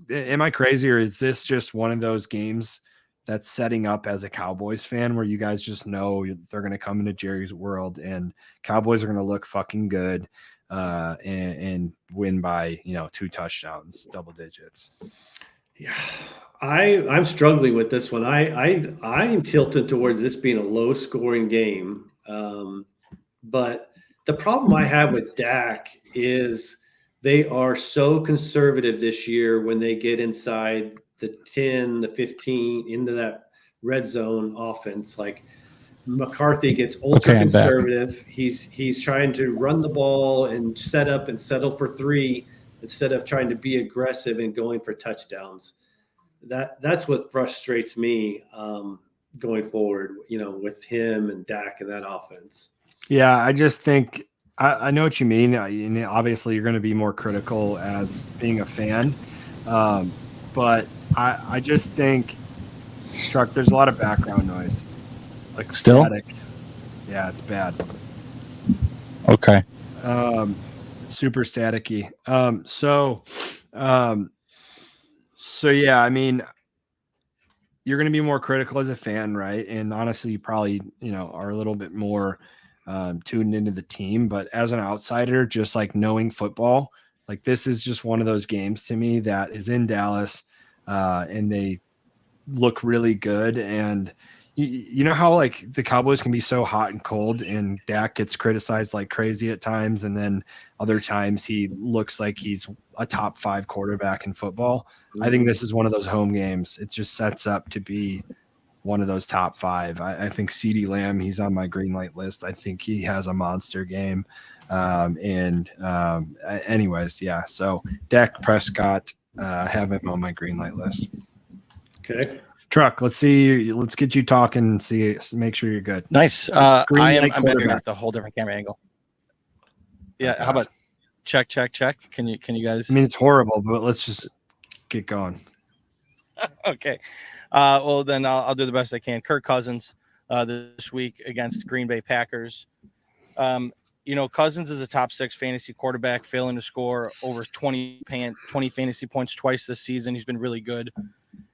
Am I crazy, or is this just one of those games that's setting up as a Cowboys fan where you guys just know they're going to come into Jerry's world and Cowboys are going to look fucking good and win by 2 touchdowns, double digits? Yeah, I'm struggling with this one. I'm tilted towards this being a low scoring game. But the problem I have with Dak is they are so conservative this year when they get inside the 10, the 15, into that red zone offense. McCarthy gets ultra conservative. He's trying to run the ball and set up and settle for 3 instead of trying to be aggressive and going for touchdowns. That's what frustrates me going forward, with him and Dak and that offense. Yeah, I just think I know what you mean. Obviously, you're going to be more critical as being a fan, but I just think, Chuck, there's a lot of background noise, still static. Yeah, it's bad. Okay. Super staticky. So yeah, I mean, you're going to be more critical as a fan, right? And honestly, you probably are a little bit more tuned into the team, but as an outsider, just knowing football, this is just one of those games to me that is in Dallas, and they look really good. And you know how the Cowboys can be so hot and cold, and Dak gets criticized like crazy at times, and then other times he looks like he's a top 5 quarterback in football. Mm-hmm. I think this is one of those home games. It just sets up to be one of those top 5. I think CeeDee Lamb, he's on my green light list. I think he has a monster game. Anyways, yeah. So Dak Prescott, have him on my green light list. Okay. Truck, let's get you talking and make sure you're good. Nice. I'm better with a whole different camera angle. Yeah. Okay. How about check? Can you guys? I mean, it's horrible, but let's just get going. Okay. Well, then I'll do the best I can. Kirk Cousins this week against Green Bay Packers. Cousins is a top 6 fantasy quarterback, failing to score over 20 fantasy points twice this season. He's been really good.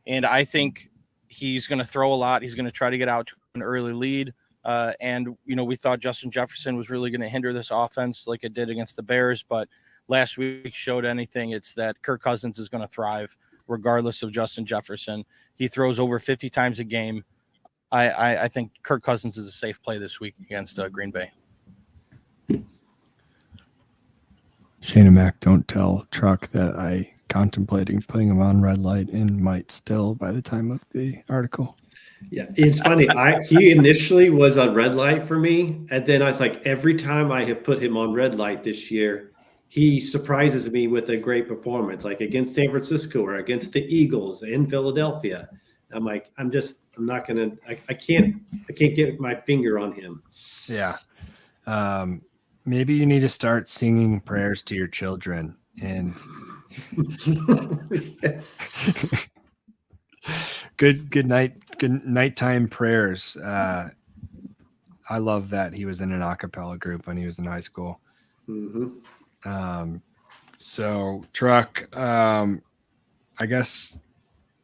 And I think he's going to throw a lot. He's going to try to get out to an early lead. We thought Justin Jefferson was really going to hinder this offense like it did against the Bears. But last week showed anything, it's that Kirk Cousins is going to thrive regardless of Justin Jefferson. He throws over 50 times a game. I think Kirk Cousins is a safe play this week against Green Bay. Shane and Mac, don't tell Truck that I contemplating putting him on red light and might still by the time of the article. Yeah, it's funny. He initially was a red light for me, and then I was like, every time I have put him on red light this year, he surprises me with a great performance, like against San Francisco or against the Eagles in Philadelphia. I'm like, I can't get my finger on him. Yeah. Maybe you need to start singing prayers to your children and good nighttime prayers. I love that he was in an a cappella group when he was in high school. Mm-hmm. So Truck, I guess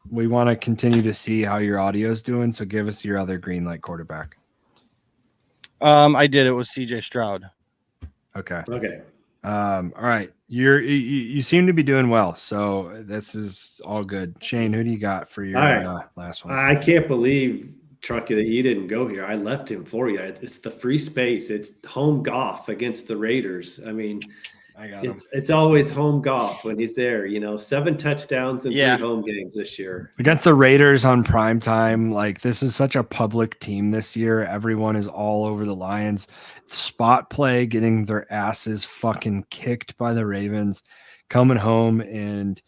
we want to continue to see how your audio is doing. So give us your other green light quarterback. I did. It was CJ Stroud. Okay. All right. You seem to be doing well. So this is all good. Shane, who do you got for your last one? I can't believe, Trucky, that you didn't go here. I left him for you. It's the free space. It's home golf against the Raiders. I mean, it's always home golf when he's there. 7 touchdowns in 3 home games this year against the Raiders on prime time. Like, this is such a public team this year. Everyone is all over the Lions. Spot play, getting their asses fucking kicked by the Ravens, coming home, and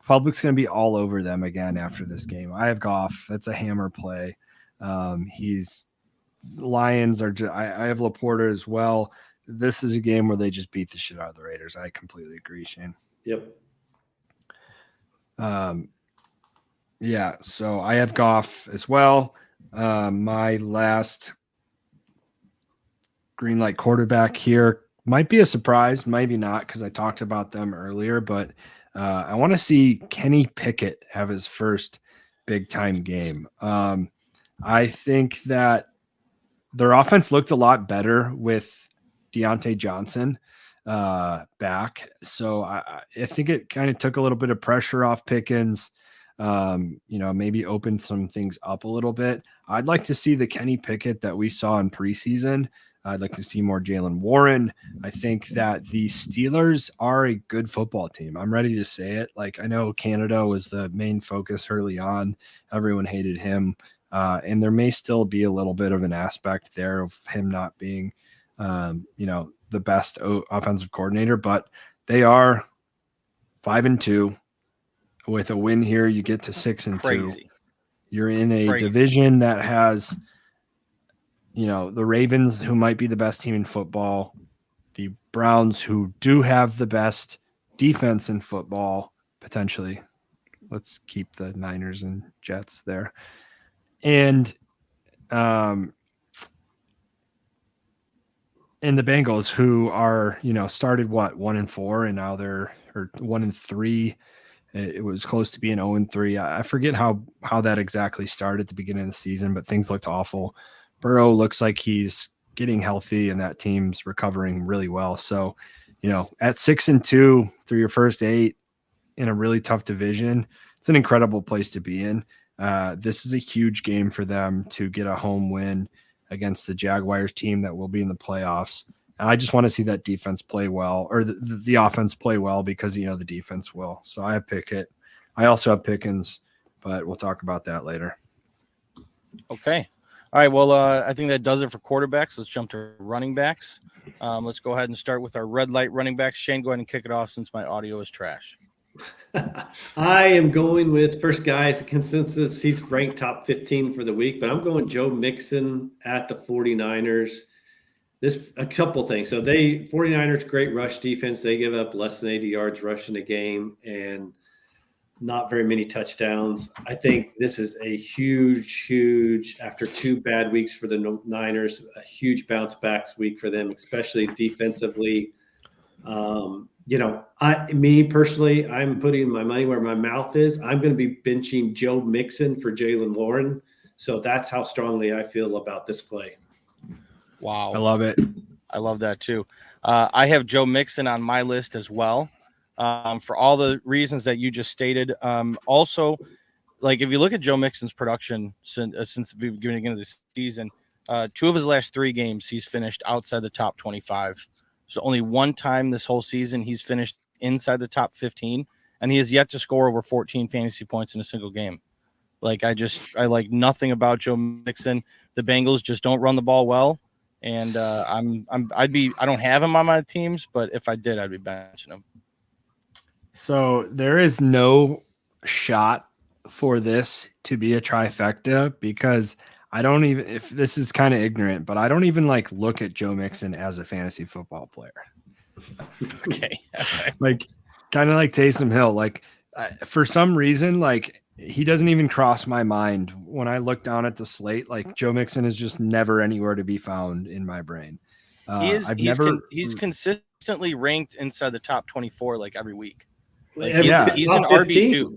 public's gonna be all over them again after this game. I have Goff. That's a hammer play. Lions are. I have Laporta as well. This is a game where they just beat the shit out of the Raiders. I completely agree, Shane. Yep. Yeah, so I have Goff as well. My last green light quarterback here might be a surprise, maybe not, because I talked about them earlier, but I want to see Kenny Pickett have his first big-time game. I think that their offense looked a lot better with Deontay Johnson back. So I think it kind of took a little bit of pressure off Pickens, maybe opened some things up a little bit. I'd like to see the Kenny Pickett that we saw in preseason. I'd like to see more Jalen Warren. I think that the Steelers are a good football team. I'm ready to say it. Like, I know Canada was the main focus early on. Everyone hated him. And there may still be a little bit of an aspect there of him not being the best offensive coordinator, but they are 5-2. With a win here, you get to 6-2. You're in a division that has, the Ravens, who might be the best team in football, the Browns, who do have the best defense in football, potentially. Let's keep the Niners and Jets there. And the Bengals, who are, started 1-4, and now they're 1-3. It was close to being 0-3. I forget how that exactly started at the beginning of the season, but things looked awful. Burrow looks like he's getting healthy, and that team's recovering really well. So, at 6-2 through your first 8 in a really tough division, it's an incredible place to be in. This is a huge game for them to get a home win against the Jaguars team that will be in the playoffs. And I just want to see that defense play well, or the offense play well, because, the defense will. So I have Pickett. I also have Pickens, but we'll talk about that later. Okay. All right. Well, I think that does it for quarterbacks. Let's jump to running backs. Let's go ahead and start with our red light running backs. Shane, go ahead and kick it off since my audio is trash. I am going with first guy's consensus. He's ranked top 15 for the week, but I'm going Joe Mixon at the 49ers. A couple things. So 49ers, great rush defense. They give up less than 80 yards rushing a game and not very many touchdowns. I think this is a huge, after 2 bad weeks for the Niners, a huge bounce back week for them, especially defensively. Me personally, I'm putting my money where my mouth is. I'm going to be benching Joe Mixon for Jalen Warren. So that's how strongly I feel about this play. Wow. I love it. I love that too. I have Joe Mixon on my list as well, for all the reasons that you just stated. Also, like if you look at Joe Mixon's production since the beginning of the season, 2 of his last 3 games he's finished outside the top 25. So only one time this whole season he's finished inside the top 15, and he has yet to score over 14 fantasy points in a single game. Like I like nothing about Joe Mixon. The Bengals just don't run the ball well, and I don't have him on my teams, but if I did, I'd be benching him. So there is no shot for this to be a trifecta because I don't even, if this is kind of ignorant, but I don't even like look at Joe Mixon as a fantasy football player. Okay. Like kind of like Taysom Hill. Like for some reason, like he doesn't even cross my mind when I look down at the slate. Like Joe Mixon is just never anywhere to be found in my brain. He's consistently ranked inside the top 24 like every week. Like he's an RB2.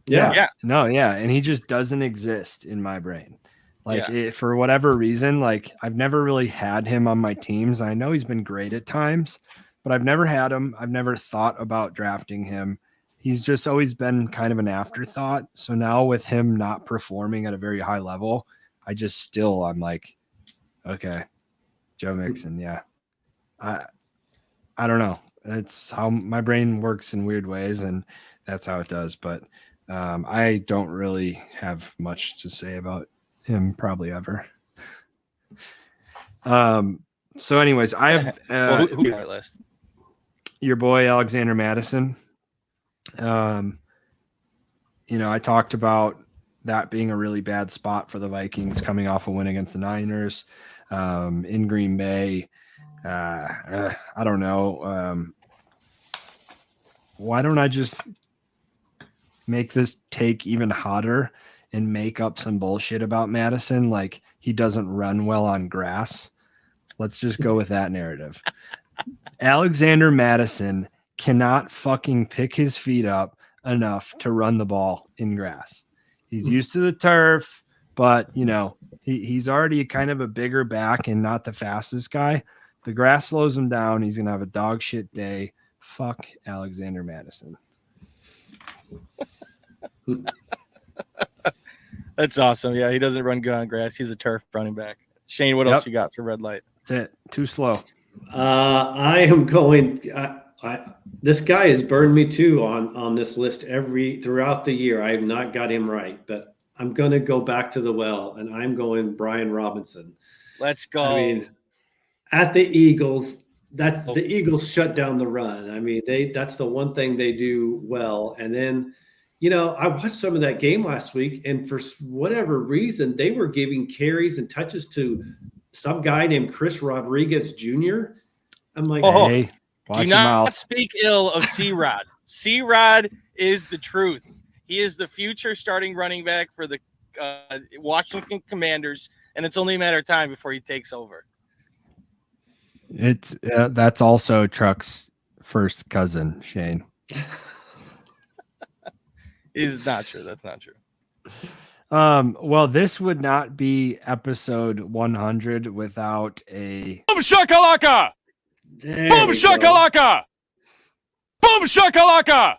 Yeah. No, yeah. And he just doesn't exist in my brain. Like for whatever reason, like I've never really had him on my teams. I know he's been great at times, but I've never had him. I've never thought about drafting him. He's just always been kind of an afterthought. So now with him not performing at a very high level, I'm like, okay, Joe Mixon. Yeah. I don't know. It's how my brain works in weird ways, and that's how it does. But I don't really have much to say about him probably ever. So anyways, I have who got list? Your boy Alexander Madison. I talked about that being a really bad spot for the Vikings coming off a win against the Niners in Green Bay. I don't know. Why don't I just make this take even hotter and make up some bullshit about Madison? Like he doesn't run well on grass. Let's just go with that narrative. Alexander Madison cannot fucking pick his feet up enough to run the ball in grass. He's used to the turf, but he's already kind of a bigger back and not the fastest guy. The grass slows him down. He's going to have a dog shit day. Fuck Alexander Madison. That's awesome. Yeah, he doesn't run good on grass. He's a turf running back. Shane, what else you got for red light? That's it. Too slow. I am going. This guy has burned me too on this list throughout the year. I have not got him right, but I'm going to go back to the well, and I'm going Brian Robinson. Let's go. I mean, at the Eagles, the Eagles shut down the run. I mean, that's the one thing they do well. And then, I watched some of that game last week, and for whatever reason, they were giving carries and touches to some guy named Chris Rodriguez Jr. I'm like, hey, watch do your not mouth. speak ill of C-Rod. C-Rod is the truth. He is the future starting running back for the Washington Commanders, and it's only a matter of time before he takes over. It's that's also Truck's first cousin, Shane. Is not true. That's not true. Well, this would not be episode 100 without a boom shakalaka. Boom shakalaka. Boom shakalaka.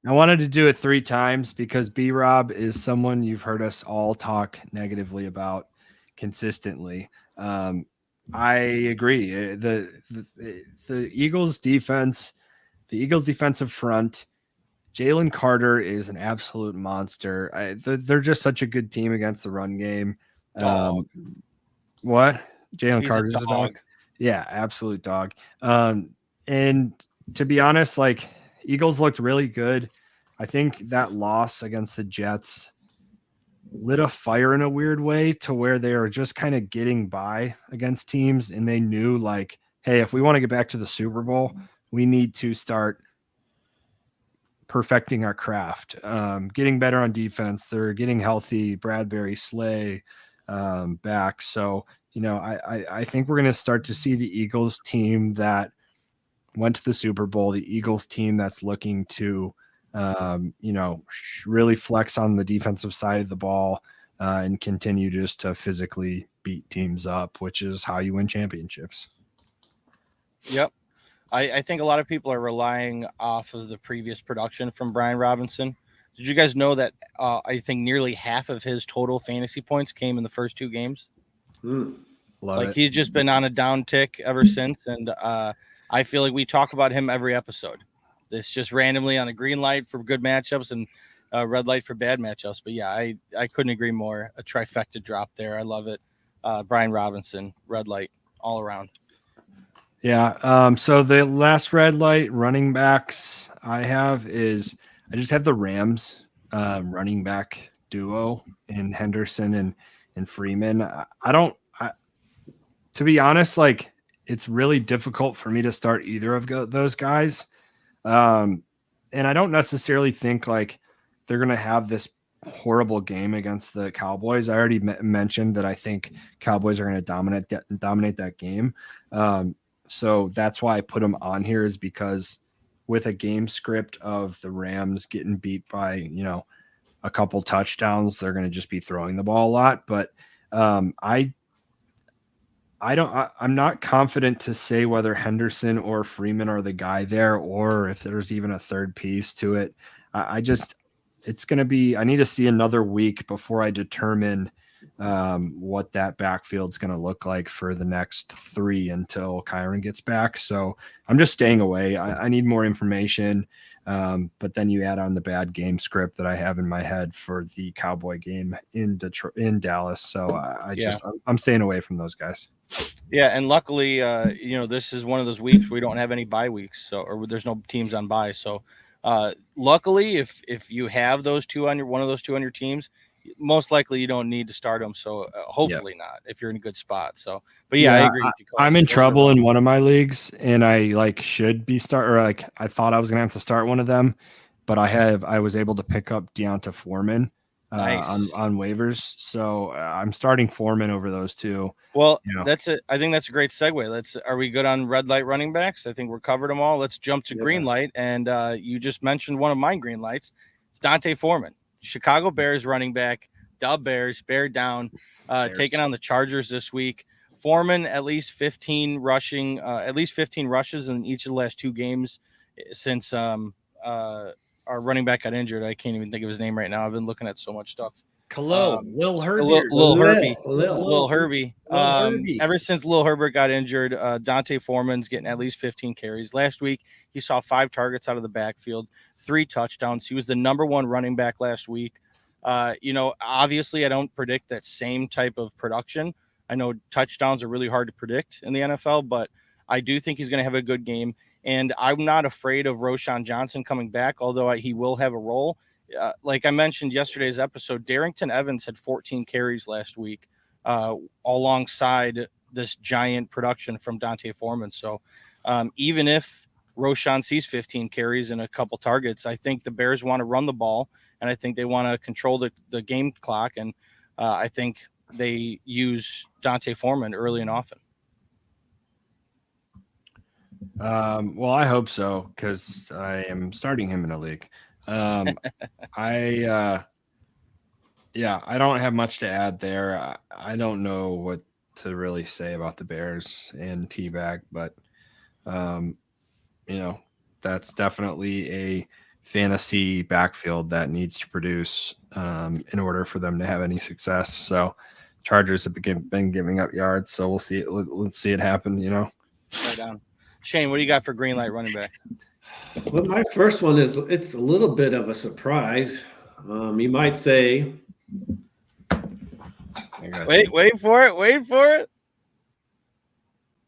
I wanted to do it 3 times because B-Rob is someone you've heard us all talk negatively about consistently. I agree. The Eagles defense, the Eagles defensive front, Jalen Carter is an absolute monster. They're just such a good team against the run game. What? Jalen Carter's a dog. Yeah, absolute dog. And to be honest, like Eagles looked really good. I think that loss against the Jets lit a fire in a weird way to where they are just kind of getting by against teams. And they knew like, hey, if we want to get back to the Super Bowl, we need to start perfecting our craft, getting better on defense. They're getting healthy. Bradbury, Slay back. So, I think we're going to start to see the Eagles team that went to the Super Bowl, the Eagles team that's looking to, really flex on the defensive side of the ball and continue just to physically beat teams up, which is how you win championships. Yep. I think a lot of people are relying off of the previous production from Brian Robinson, Did you guys know that I think nearly half of his total fantasy points came in the first 2 games? Love like it. he's just been on a down tick ever since, and I feel like we talk about him every episode. This just randomly on a green light for good matchups and red light for bad matchups. But yeah, I couldn't agree more. A trifecta drop there. I love it. Brian Robinson, red light all around. Yeah. So the last red light running backs I have is I just have the Rams running back duo in Henderson and Freeman. To be honest, like it's really difficult for me to start either of those guys. And I don't necessarily think like they're going to have this horrible game against the Cowboys. I already mentioned that I think Cowboys are going to dominate that game. So that's why I put them on here, is because with a game script of the Rams getting beat by, a couple touchdowns, they're going to just be throwing the ball a lot. But I'm not confident to say whether Henderson or Freeman are the guy there, or if there's even a third piece to it. It's going to be, I need to see another week before I determine what that backfield's going to look like for the next 3 until Kyron gets back. So I'm just staying away. I need more information. But then you add on the bad game script that I have in my head for the Cowboy game in Dallas. So I'm staying away from those guys. Yeah, and luckily, this is one of those weeks we don't have any bye weeks, or there's no teams on bye. So, luckily, if you have those two on one of those two on your teams, most likely you don't need to start them. So, hopefully not if you're in a good spot. So, but yeah, I agree with you. I'm in trouble in one of my leagues, and I should be I thought I was gonna have to start one of them, but I was able to pick up Deonta Foreman. Nice. on waivers, so I'm starting Foreman over those two. Well, that's it. I think that's a great segue. Are we good on red light running backs? I think we're covered them all. Let's jump to green light, and you just mentioned one of my green lights. It's Dante Foreman, Chicago Bears running back. Dub Bears, bear down, taking on the Chargers this week. Foreman at least 15 rushes in each of the last 2 games since our running back got injured. I can't even think of his name right now. I've been looking at so much stuff. Lil Herbie. Lil Herbie. Ever since Lil Herbert got injured, Dante Foreman's getting at least 15 carries. Last week, he saw 5 targets out of the backfield, 3 touchdowns. He was the number 1 running back last week. Obviously, I don't predict that same type of production. I know touchdowns are really hard to predict in the NFL, but I do think he's going to have a good game. And I'm not afraid of Roschon Johnson coming back, although he will have a role. Like I mentioned yesterday's episode, Darrington Evans had 14 carries last week alongside this giant production from Dante Foreman. So even if Roschon sees 15 carries and a couple targets, I think the Bears want to run the ball, and I think they want to control the game clock. And I think they use Dante Foreman early and often. Well, I hope so, because I am starting him in a league. I don't have much to add there. I don't know what to really say about the Bears and T-Bag, but that's definitely a fantasy backfield that needs to produce in order for them to have any success. So Chargers have been giving up yards, so we'll see it. Let's see it happen. Right on. Shane, what do you got for green light running back? Well, my first one it's a little bit of a surprise. You might say, wait for it.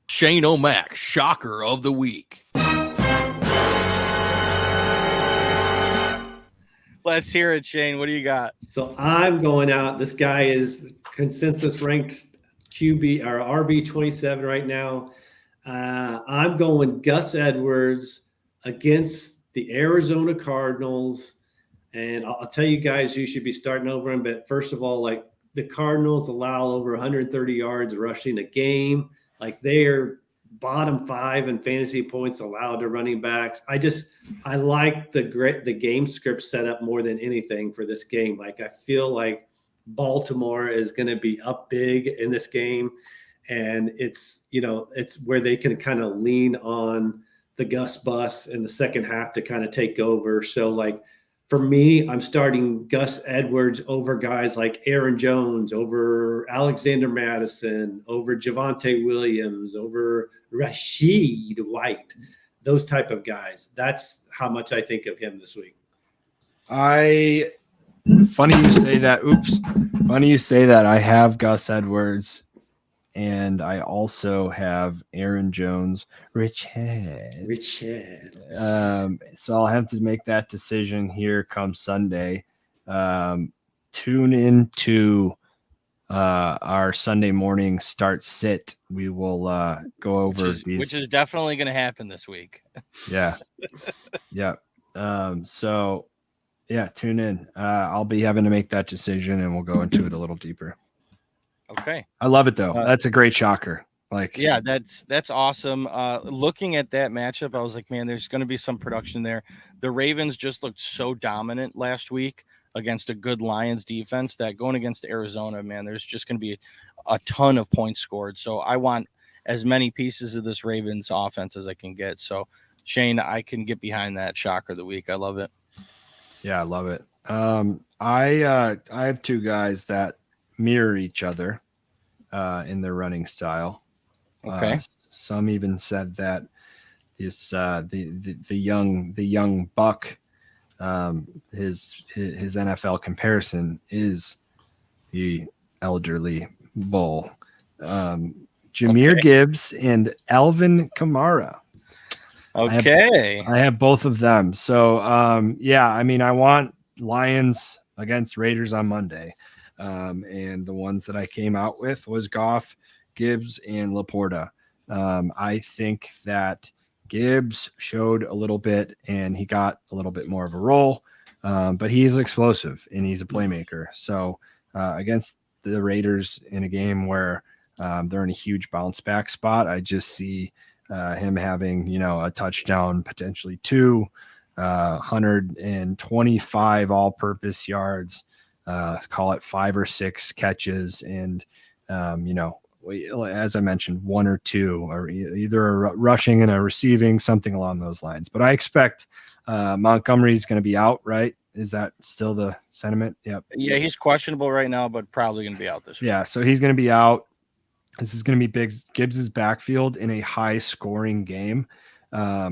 Shane O'Mac, shocker of the week. Let's hear it, Shane. What do you got? So I'm going out. This guy is consensus ranked QB or RB 27 right now. I'm going Gus Edwards against the Arizona Cardinals. And I'll tell you guys, you should be starting over him. But first of all, like the Cardinals allow over 130 yards rushing a game. Like they're bottom 5 in fantasy points allowed to running backs. I like the game script setup more than anything for this game. Like I feel like Baltimore is going to be up big in this game. And it's where they can kind of lean on the Gus bus in the second half to kind of take over. So like for me, I'm starting Gus Edwards over guys like Aaron Jones, over Alexander Madison, over Javonte Williams, over Rashid White, those type of guys. That's how much I think of him this week. Funny you say that. Oops. Funny you say that. I have Gus Edwards, and I also have Aaron Jones. Richard. So I'll have to make that decision here come Sunday. Tune into our Sunday morning start sit. We will go over which is definitely going to happen this week. Yeah. Yeah. So yeah, tune in. I'll be having to make that decision, and we'll go into it a little deeper. Okay. I love it though. That's a great shocker. Like, yeah, that's awesome. Looking at that matchup, I was like, man, there's going to be some production there. The Ravens just looked so dominant last week against a good Lions defense that going against Arizona, man, there's just going to be a ton of points scored. So I want as many pieces of this Ravens offense as I can get. So Shane, I can get behind that shocker of the week. I love it. Yeah, I love it. I have two guys that mirror each other in their running style. Okay. Some even said that this the young buck, his NFL comparison is the elderly bull. Jahmyr Gibbs and Alvin Kamara. Okay. I have both of them. So yeah, I mean, I want Lions against Raiders on Monday. And the ones that I came out with was Goff, Gibbs, and Laporta. I think that Gibbs showed a little bit and he got a little bit more of a role, but he's explosive and he's a playmaker. So against the Raiders in a game where they're in a huge bounce back spot, I just see him having, a touchdown, potentially 125 all-purpose yards, call it 5 or 6 catches, and as I mentioned, 1 or 2, or either a rushing and a receiving, something along those lines. But I expect Montgomery's going to be out, right? Is that still the sentiment? Yep. Yeah, he's questionable right now, but probably going to be out this week. Yeah, so he's going to be out. This is going to be Gibbs's backfield in a high-scoring game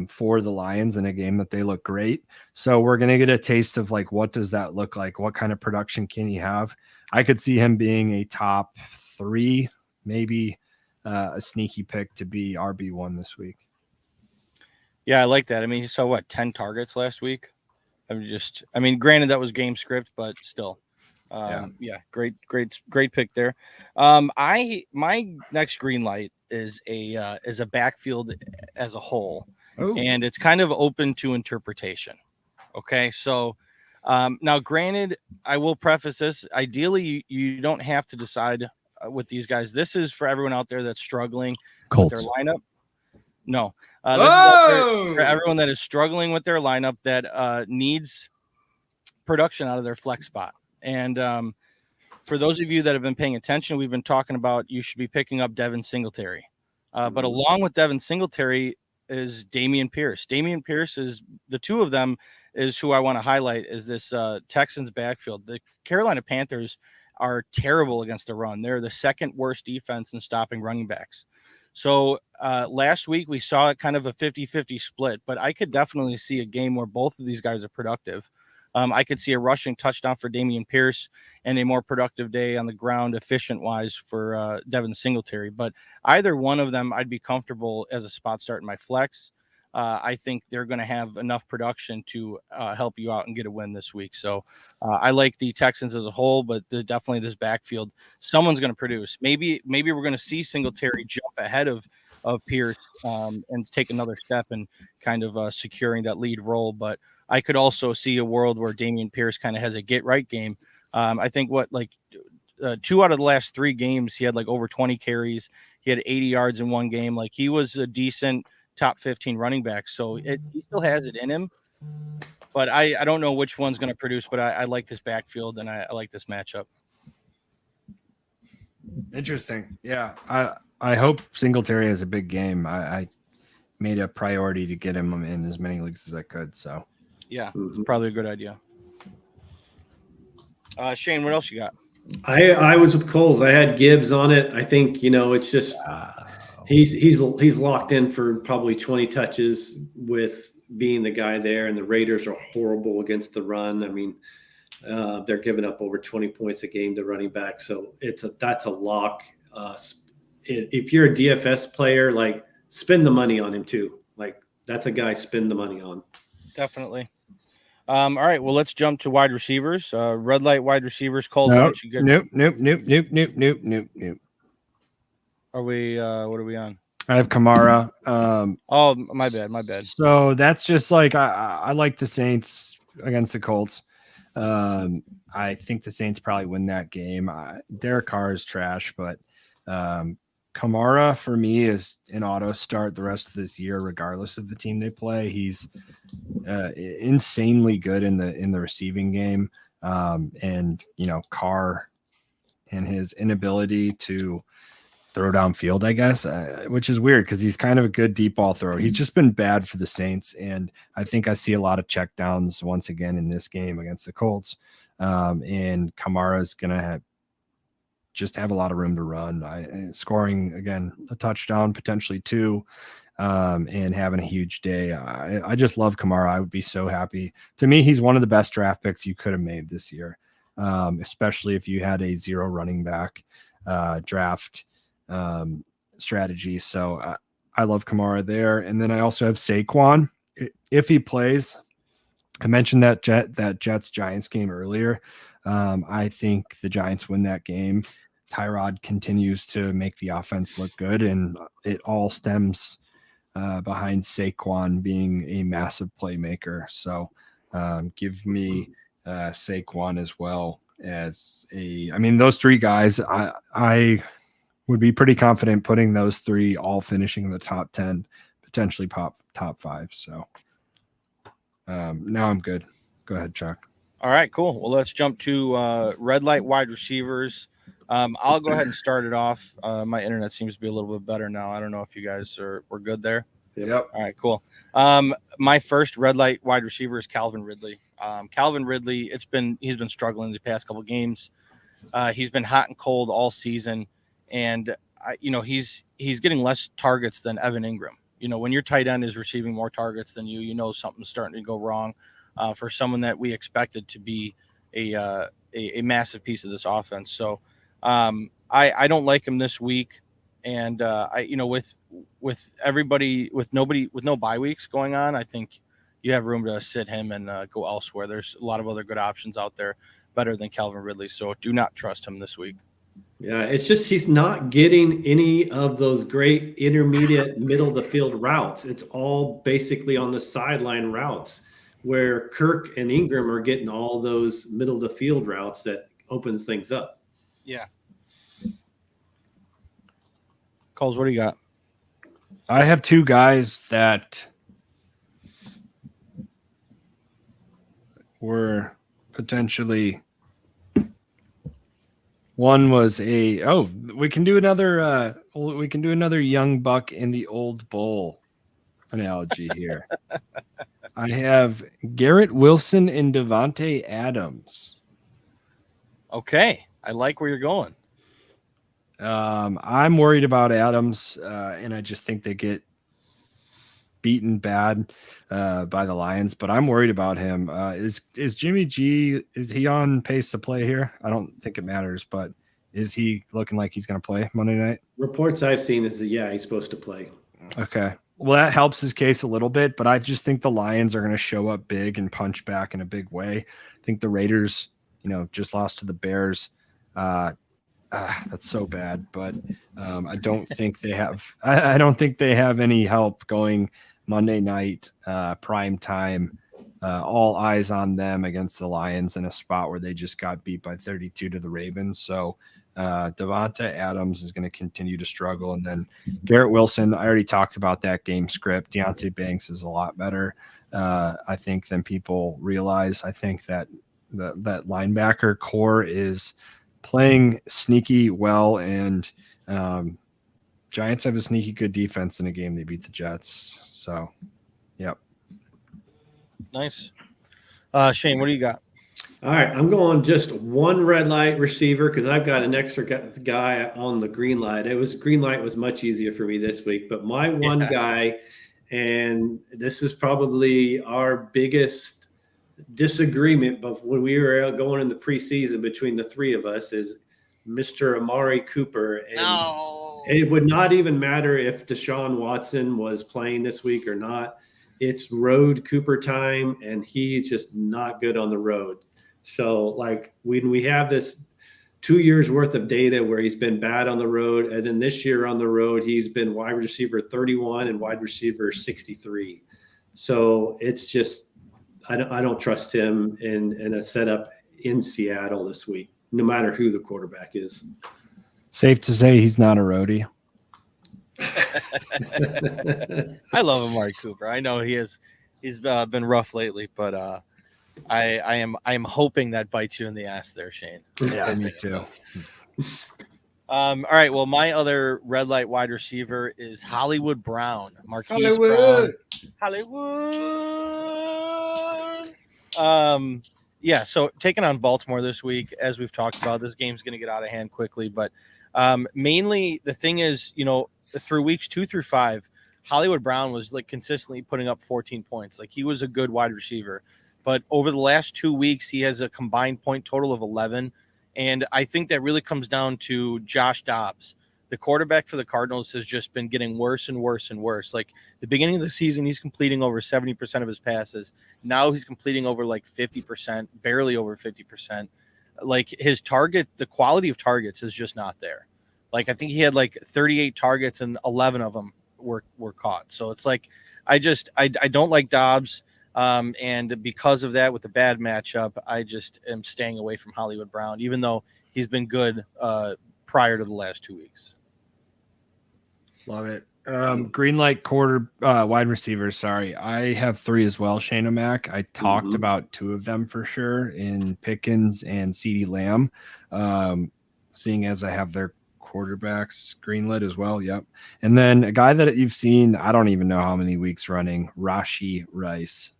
for the Lions, in a game that they look great. So we're going to get a taste of, like, what does that look like? What kind of production can he have? I could see him being a top 3, maybe a sneaky pick to be RB1 this week. Yeah, I like that. I mean, he saw 10 targets last week. Granted that was game script, but still. Yeah, great pick there. My next green light is a backfield as a whole. Oh. And it's kind of open to interpretation. Okay, so now granted, I will preface this. Ideally, you don't have to decide with these guys. This is for everyone out there that's struggling Kulz. with their lineup. No, this is for everyone that is struggling with their lineup that needs production out of their flex spot. And for those of you that have been paying attention, we've been talking about you should be picking up Devin Singletary. But along with Devin Singletary is Dameon Pierce. Dameon Pierce is the two of them is who I want to highlight is this Texans backfield. The Carolina Panthers are terrible against the run. They're the second worst defense in stopping running backs. So last week we saw it kind of a 50-50 split, but I could definitely see a game where both of these guys are productive. I could see a rushing touchdown for Dameon Pierce and a more productive day on the ground, efficient-wise, for Devin Singletary. But either one of them, I'd be comfortable as a spot start in my flex. I think they're going to have enough production to help you out and get a win this week. So I like the Texans as a whole, but definitely this backfield, someone's going to produce. Maybe we're going to see Singletary jump ahead of Pierce and take another step and kind of securing that lead role. But I could also see a world where Dameon Pierce kind of has a get right game. I think 2 out of the last 3 games, he had like over 20 carries. He had 80 yards in one game. Like, he was a decent top 15 running back. So he still has it in him, but I don't know which one's going to produce, but I like this backfield and I like this matchup. Interesting. Yeah. I hope Singletary has a big game. I made a priority to get him in as many leagues as I could. So yeah, it's probably a good idea. Shane, what else you got? I was with Kulz. I had Gibbs on it. I think it's just he's locked in for probably 20 touches with being the guy there, and the Raiders are horrible against the run. I mean, they're giving up over 20 points a game to running back, so that's a lock. If you're a DFS player, like spend the money on him too. Like that's a guy spend the money on. Definitely. All right, well, let's jump to wide receivers. Red light wide receivers. Kulz, why Nope, don't you get? nope. Are we? What are we on? I have Kamara. Oh, my bad. So that's just like I like the Saints against the Colts. I think the Saints probably win that game. Derek Carr is trash, but Kamara for me is an auto start the rest of this year, regardless of the team they play. He's insanely good in the receiving game, and Carr and his inability to throw downfield, I guess, which is weird because he's kind of a good deep ball thrower. He's just been bad for the Saints, and I think I see a lot of checkdowns once again in this game against the Colts. And Kamara's gonna just have a lot of room to run. Scoring again a touchdown, potentially two, and having a huge day. I just love Kamara. I would be so happy. To me, he's one of the best draft picks you could have made this year, especially if you had a zero running back draft strategy. So I love Kamara there. And then I also have Saquon if he plays. I mentioned that Jets Giants game earlier. I think the Giants win that game. Tyrod continues to make the offense look good, and it all stems behind Saquon being a massive playmaker. So give me Saquon as well as those three guys. I would be pretty confident putting those three all finishing in the top 10, potentially top 5. So now I'm good. Go ahead, Chuck. All right, cool. Well, let's jump to red light wide receivers. I'll go ahead and start it off. My internet seems to be a little bit better now. I don't know if you guys were good there. Yep. All right, cool. My first red light wide receiver is Calvin Ridley. Calvin Ridley, he's been struggling the past couple games. He's been hot and cold all season, and he's getting less targets than Evan Ingram. When your tight end is receiving more targets than you, something's starting to go wrong for someone that we expected to be a massive piece of this offense. So I don't like him this week, and with everybody with no bye weeks going on, I think you have room to sit him and go elsewhere. There's a lot of other good options out there better than Calvin Ridley, so do not trust him this week. Yeah, it's just he's not getting any of those great intermediate middle of the field routes. It's all basically on the sideline routes where Kirk and Ingram are getting all those middle of the field routes that opens things up. Yeah. Kulz, what do you got? I have two guys that were potentially. One was we can do another young buck in the old bull analogy here. I have Garrett Wilson and Devontae Adams. Okay, I like where you're going. I'm worried about Adams, and I just think they get beaten bad by the Lions, but I'm worried about him. Is Jimmy G, is he on pace to play here? I don't think it matters, but is he looking like he's going to play Monday night? Reports I've seen is that, yeah, he's supposed to play. Okay. Well, that helps his case a little bit, but I just think the Lions are going to show up big and punch back in a big way. I think the Raiders, just lost to the Bears. That's so bad, but I don't think they have. I don't think they have any help going Monday night, prime time. All eyes on them against the Lions in a spot where they just got beat by 32 to the Ravens. So Devonta Adams is going to continue to struggle, and then Garrett Wilson. I already talked about that game script. Deonte Banks is a lot better, I think, than people realize. I think that that linebacker core is playing sneaky well, and Giants have a sneaky good defense in a game they beat the Jets. So, yep. Nice. Shane, what do you got? All right, I'm going just one red light receiver because I've got an extra guy on the green light. Green light was much easier for me this week, but my one guy, and this is probably our biggest disagreement, but when we were going in the preseason between the three of us, is Mr. Amari Cooper. And it would not even matter if Deshaun Watson was playing this week or not. It's road Cooper time, and he's just not good on the road. So, like, when we have this 2 years worth of data where he's been bad on the road, and then this year on the road, he's been wide receiver 31 and wide receiver 63. So it's just, I don't trust him in a setup in Seattle this week, no matter who the quarterback is. Safe to say he's not a roadie. I love Amari Cooper. I know he's been rough lately, but I am hoping that bites you in the ass there, Shane. Yeah, me too. All right. Well, my other red light wide receiver is Hollywood Brown. Marquise Hollywood. Yeah. So taking on Baltimore this week, as we've talked about, this game's going to get out of hand quickly. But mainly the thing is, through weeks 2 through 5, Hollywood Brown was like consistently putting up 14 points. Like, he was a good wide receiver. But over the last 2 weeks, he has a combined point total of 11. And I think that really comes down to Josh Dobbs. The quarterback for the Cardinals has just been getting worse and worse and worse. Like, the beginning of the season, he's completing over 70% of his passes. Now he's completing over like 50%, barely over 50%. Like, his target, the quality of targets is just not there. Like, I think he had like 38 targets and 11 of them were caught. So it's like, I don't like Dobbs. And because of that, with the bad matchup, I just am staying away from Hollywood Brown, even though he's been good prior to the last 2 weeks. Love it. Green light wide receivers. Sorry, I have 3 as well. Shane O'Mac. I talked about 2 of them for sure in Pickens and CeeDee Lamb. Seeing as I have their quarterbacks greenlit as well. Yep. And then a guy that you've seen, I don't even know how many weeks running, Rashee Rice.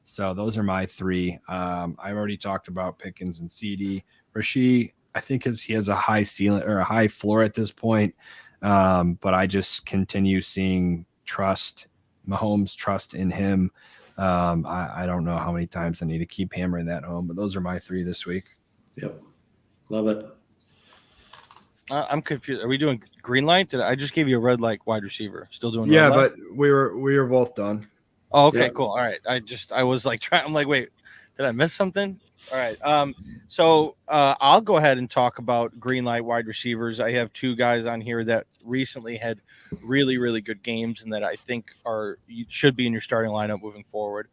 So those are my 3. I already talked about Pickens and CD. Rashee, I think he has a high ceiling or a high floor at this point. But I just continue seeing Mahomes trust in him. I don't know how many times I need to keep hammering that home, but those are my 3 this week. Yep. Love it. I'm confused. Are we doing green light? I just gave you a red light wide receiver. Still doing yeah, red light? but we were both done. Oh, okay, cool. All right. I was like I'm like, wait, did I miss something? All right. So I'll go ahead and talk about green light wide receivers. I have 2 guys on here that recently had really, really good games and that I think should be in your starting lineup moving forward.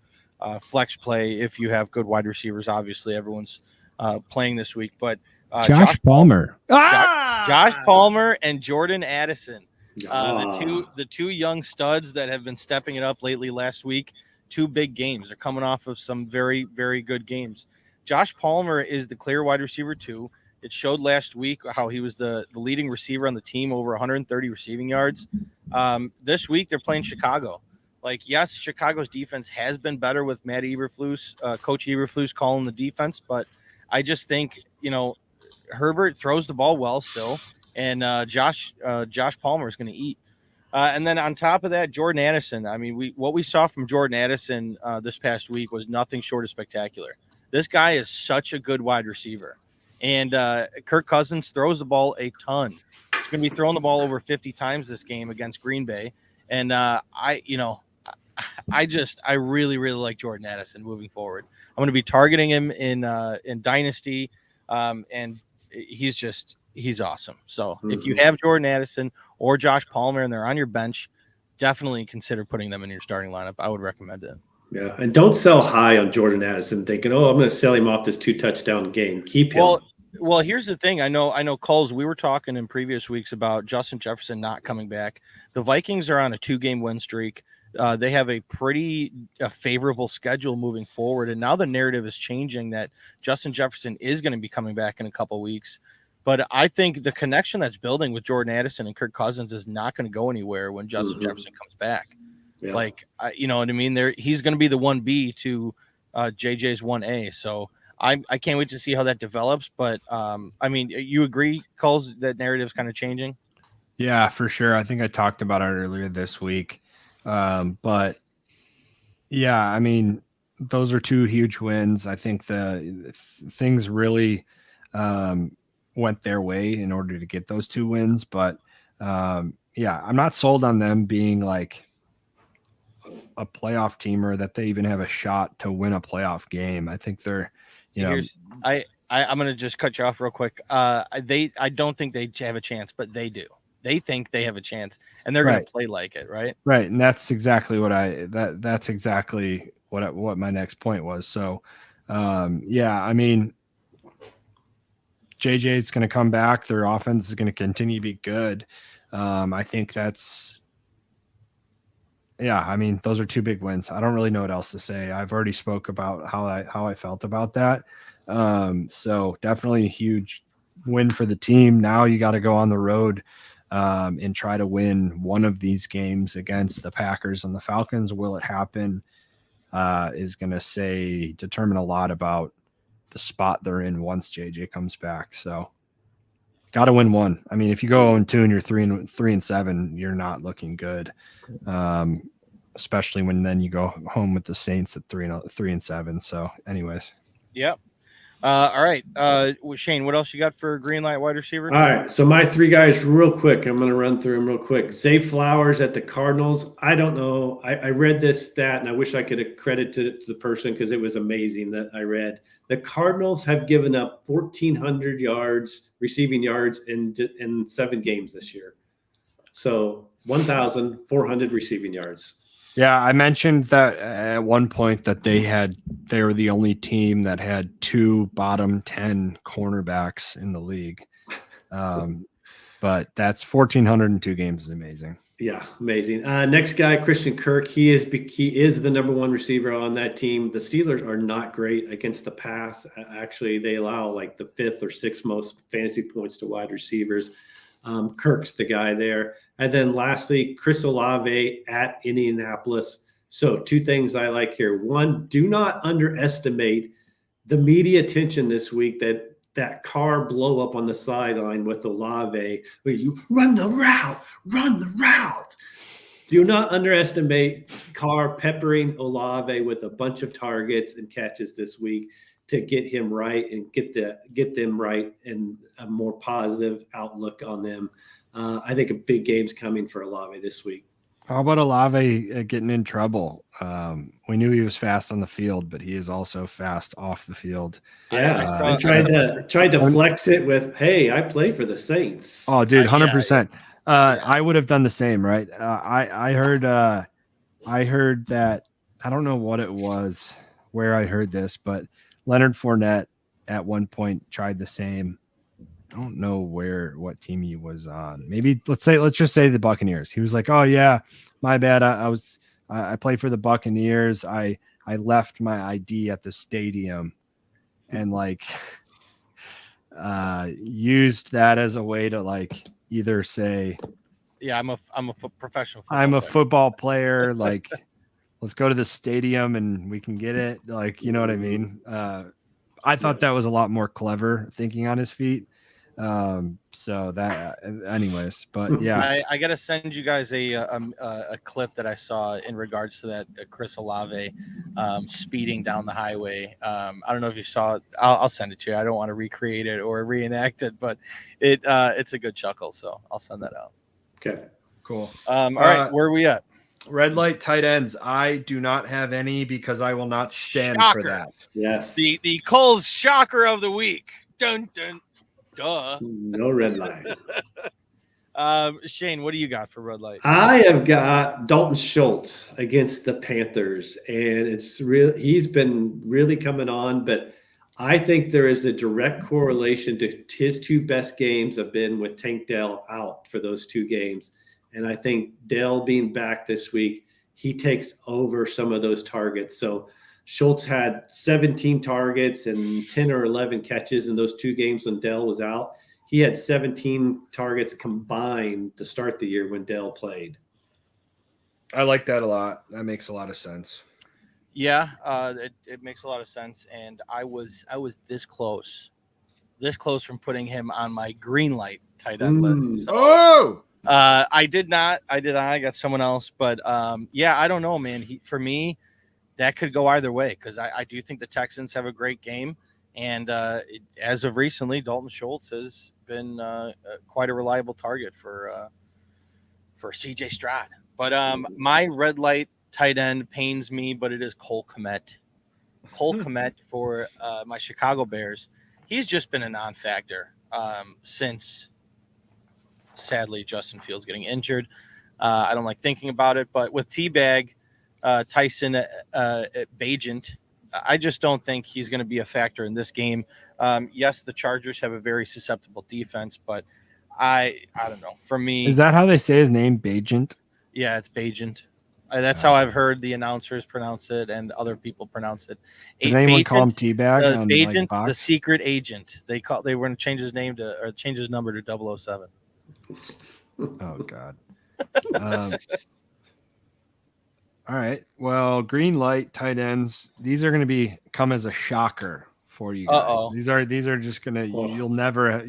Flex play if you have good wide receivers. Obviously, everyone's playing this week, but Josh Palmer. Josh Palmer and Jordan Addison. The two young studs that have been stepping it up lately. Last week, 2 big games. They're coming off of some very, very good games. Josh Palmer is the clear wide receiver 2. It showed last week how he was the leading receiver on the team, over 130 receiving yards. This week they're playing Chicago. Like, yes, Chicago's defense has been better with Matt Eberflus, Coach Eberflus calling the defense, but I just think, Herbert throws the ball well still, and Josh Palmer is going to eat. And then on top of that, Jordan Addison. I mean, what we saw from Jordan Addison this past week was nothing short of spectacular. This guy is such a good wide receiver, and Kirk Cousins throws the ball a ton. He's going to be throwing the ball over 50 times this game against Green Bay, and I really, really like Jordan Addison moving forward. I'm going to be targeting him in Dynasty, and he's awesome. So if you have Jordan Addison or Josh Palmer and they're on your bench, definitely consider putting them in your starting lineup. I would recommend it. Yeah, and don't sell high on Jordan Addison thinking, I'm going to sell him off this 2-touchdown game. Keep him. Well, here's the thing. I know, Kulz, we were talking in previous weeks about Justin Jefferson not coming back. The Vikings are on a 2-game win streak. They have a pretty favorable schedule moving forward. And now the narrative is changing that Justin Jefferson is going to be coming back in a couple of weeks. But I think the connection that's building with Jordan Addison and Kirk Cousins is not going to go anywhere when Justin Jefferson comes back. Yeah. Like, you know what I mean? He's going to be the 1B to JJ's 1A. So I can't wait to see how that develops. But I mean, you agree, Kulz, that narrative's kind of changing? Yeah, for sure. I think I talked about it earlier this week. But yeah, I mean, those are two huge wins. I think things really went their way in order to get those two wins. But yeah, I'm not sold on them being like a playoff team or that they even have a shot to win a playoff game. I think they're, I'm going to just cut you off real quick. I don't think they have a chance, but they do. They think they have a chance, and they're going to play like it, right? Right, and that's exactly what that's exactly what my next point was. So, yeah, I mean, JJ is going to come back. Their offense is going to continue to be good. I think that's, yeah. I mean, those are two big wins. I don't really know what else to say. I've already spoke about how I felt about that. So definitely a huge win for the team. Now you got to go on the road and try to win one of these games against the Packers and the Falcons. Will it happen? Is going to determine a lot about the spot they're in once JJ comes back. So got to win one. I mean, if you go 0-2 and you're 3-7, you're not looking good. Especially when then you go home with the Saints at 3-7. So anyways. Yep. All right. Shane, what else you got for green light wide receiver? All right. So my three guys real quick. I'm going to run through them real quick. Zay Flowers at the Cardinals. I don't know. I read this stat and I wish I could have credited it to the person because it was amazing that I read. The Cardinals have given up 1,400 yards, receiving yards in 7 games this year. So 1,400 receiving yards. Yeah, I mentioned that at one point that they were the only team that had 2 bottom 10 cornerbacks in the league. But that's 1,402 games is amazing. Yeah, amazing. Next guy, Christian Kirk. He is the number 1 receiver on that team. The Steelers are not great against the pass. Actually, they allow like the 5th or 6th most fantasy points to wide receivers. Kirk's the guy there. And then lastly, Chris Olave at Indianapolis. So 2 things I like here. One, do not underestimate the media attention this week that car blow up on the sideline with Olave, where you run the route. Do not underestimate Carr peppering Olave with a bunch of targets and catches this week to get him right and get them right and a more positive outlook on them. I think a big game's coming for Olave this week. How about Olave getting in trouble? We knew he was fast on the field, but he is also fast off the field. Yeah, I tried to flex it with, hey, I play for the Saints. Oh, dude, 100%. I would have done the same, right? I heard that, I don't know what it was, where I heard this, but Leonard Fournette at one point tried the same. I don't know what team he was on. Maybe let's just say the Buccaneers. He was like, "Oh yeah, my bad. I play for the Buccaneers. I left my ID at the stadium," and like used that as a way to like either say, "Yeah, I'm a professional. I'm a football player. Like, let's go to the stadium and we can get it." Like, you know what I mean? I thought that was a lot more clever thinking on his feet. So that anyways, but yeah, I gotta send you guys a clip that I saw in regards to that Chris Olave speeding down the highway. I don't know if you saw it. I'll send it to you. I don't want to recreate it or reenact it, but it's a good chuckle, so I'll send that out. Okay, cool. All right, where are we at? Red light tight ends. I do not have any because I will not stand for that. Yes, the Kulz shocker of the week. Dun dun. Duh. No red light. Shane, what do you got for red light? I have got Dalton Schultz against the Panthers, and he's been really coming on, but I think there is a direct correlation to his 2 best games have been with Tank Dell out for those 2 games. And I think Dell being back this week, he takes over some of those targets. So Schultz had 17 targets and 10 or 11 catches in those 2 games when Dell was out. He had 17 targets combined to start the year when Dell played. I like that a lot. That makes a lot of sense. Yeah, it makes a lot of sense, and I was this close from putting him on my green light tight end list. So, Oh, I did not. I got someone else, but yeah, I don't know, man. For me, that could go either way because I do think the Texans have a great game, and as of recently, Dalton Schultz has been quite a reliable target for CJ Stroud. But my red light tight end pains me, but it is Cole Kmet. Cole Kmet for my Chicago Bears. He's just been a non-factor since, sadly, Justin Fields getting injured. I don't like thinking about it, but with Teabag, Tyson Bagent, I just don't think he's going to be a factor in this game. Yes, the Chargers have a very susceptible defense, but I don't know. For me, Is that how they say his name, Bagent? yeah, it's Bagent. That's how I've heard the announcers pronounce it and other people pronounce it. Did anyone call him Teabag on Bagent, Fox? the secret agent. They were going to change his name or change his number to 007. Oh God. All right. Well, green light tight ends. These are going to come as a shocker for you guys. Uh-oh. These are just going to. You'll never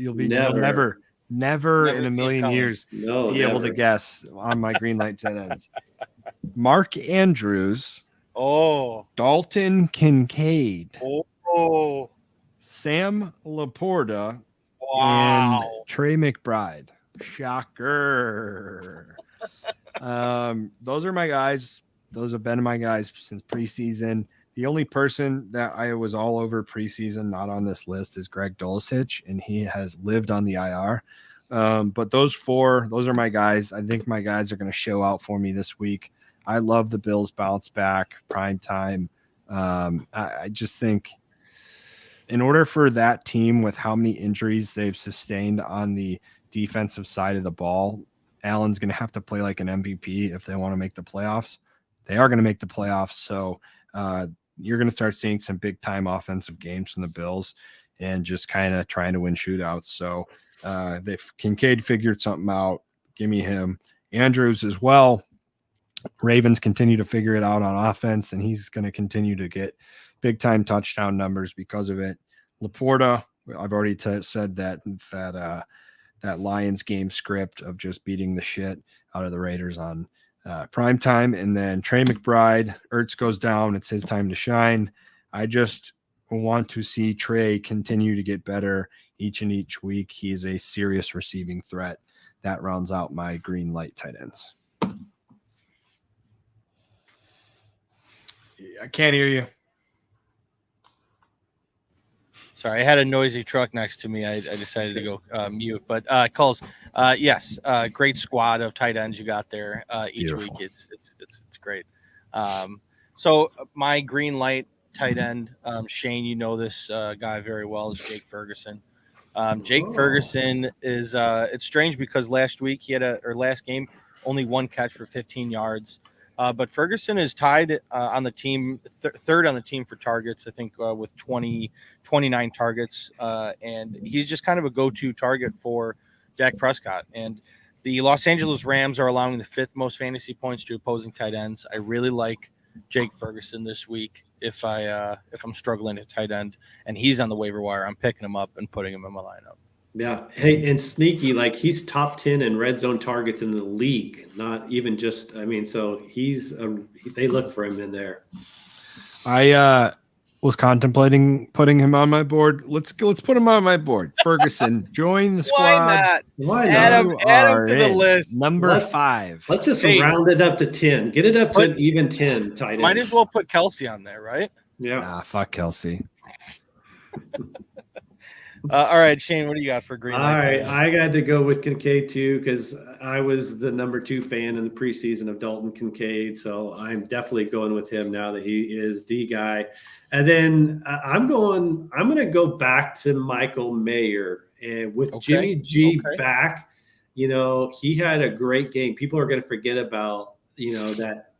Never in a see it million coming. years No, be able to guess on my green light tight ends. Mark Andrews, Oh, Dalton Kincaid, oh, Sam Laporta, wow. and Trey McBride. Shocker. Those are my guys. Those have been my guys since preseason. The only person that I was all over preseason, not on this list, is Greg Dulcich, and he has lived on the IR. But those are my guys. I think my guys are going to show out for me this week. I love the Bills bounce back, prime time. I just think in order for that team, with how many injuries they've sustained on the defensive side of the ball, Allen's going to have to play like an MVP if they want to make the playoffs. They are going to make the playoffs. So you're going to start seeing some big time offensive games from the Bills and just kind of trying to win shootouts. So Kincaid figured something out. Give me him. Andrews as well. Ravens continue to figure it out on offense, and he's going to continue to get big time touchdown numbers because of it. Laporta, I've already said that Lions game script of just beating the shit out of the Raiders on prime time. And then Trey McBride, Ertz goes down. It's his time to shine. I just want to see Trey continue to get better each week. He is a serious receiving threat. That rounds out my green light tight ends. I can't hear you. Sorry, I had a noisy truck next to me. I decided to go mute. But Kulz, yes, great squad of tight ends you got there each Beautiful. week. It's great. So my green light tight end, Shane, you know this guy very well, is Jake Ferguson. Jake Ferguson is it's strange because last game only one catch for 15 yards. But Ferguson is tied on the team, third on the team for targets, I think, with 29 targets. And he's just kind of a go-to target for Dak Prescott. And the Los Angeles Rams are allowing the fifth most fantasy points to opposing tight ends. I really like Jake Ferguson this week. If I'm struggling at tight end and he's on the waiver wire, I'm picking him up and putting him in my lineup. Yeah. Hey, and sneaky, like he's top 10 in red zone targets in the league, not even just, so they look for him in there. I was contemplating putting him on my board. Let's put him on my board. Ferguson, join the squad. Why not? Add him to the list. Number 5. Let's just round it up to 10. Get it up to an even 10 tight end. Might as well put Kelsey on there, right? Yeah. Nah, fuck Kelsey. All right, Shane, what do you got for green light? All right, I got to go with Kincaid too because I was the number 2 fan in the preseason of Dalton Kincaid, so I'm definitely going with him now that he is the guy. And then I'm going to go back to Michael Mayer, and with Jimmy G back, he had a great game. People are going to forget about that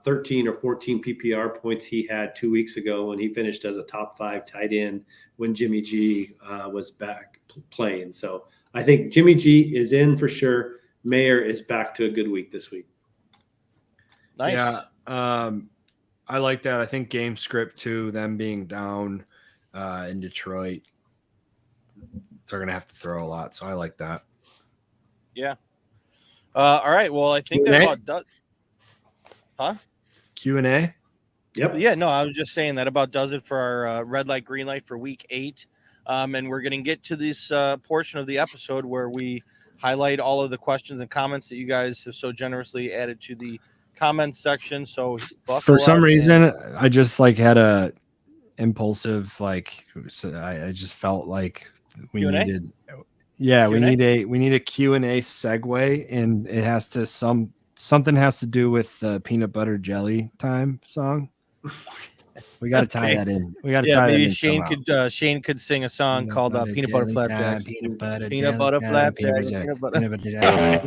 13 or 14 PPR points he had 2 weeks ago when he finished as a top 5 tight end when Jimmy G was back playing. So I think Jimmy G is in for sure. Mayer is back to a good week this week. Nice. Yeah. I like that. I think game script too, them being down in Detroit, they're going to have to throw a lot. So I like that. Yeah. All right. Well, I think that about does. Huh? Q&A? Yep. Yeah, no, I was just saying that about does it for our red light, green light for week 8. And we're going to get to this portion of the episode where we highlight all of the questions and comments that you guys have so generously added to the comments section. So for some reason, I just like had a impulsive, like, so I just felt like we Q&A? needed, yeah, Q&A? we need a Q&A segue, and it has to something has to do with the peanut butter jelly time song. We got to tie that in. We got to tie that in. Maybe Shane could sing a song called Peanut Butter Flapjacks. Peanut butter Flapjacks. Peanut butter jelly.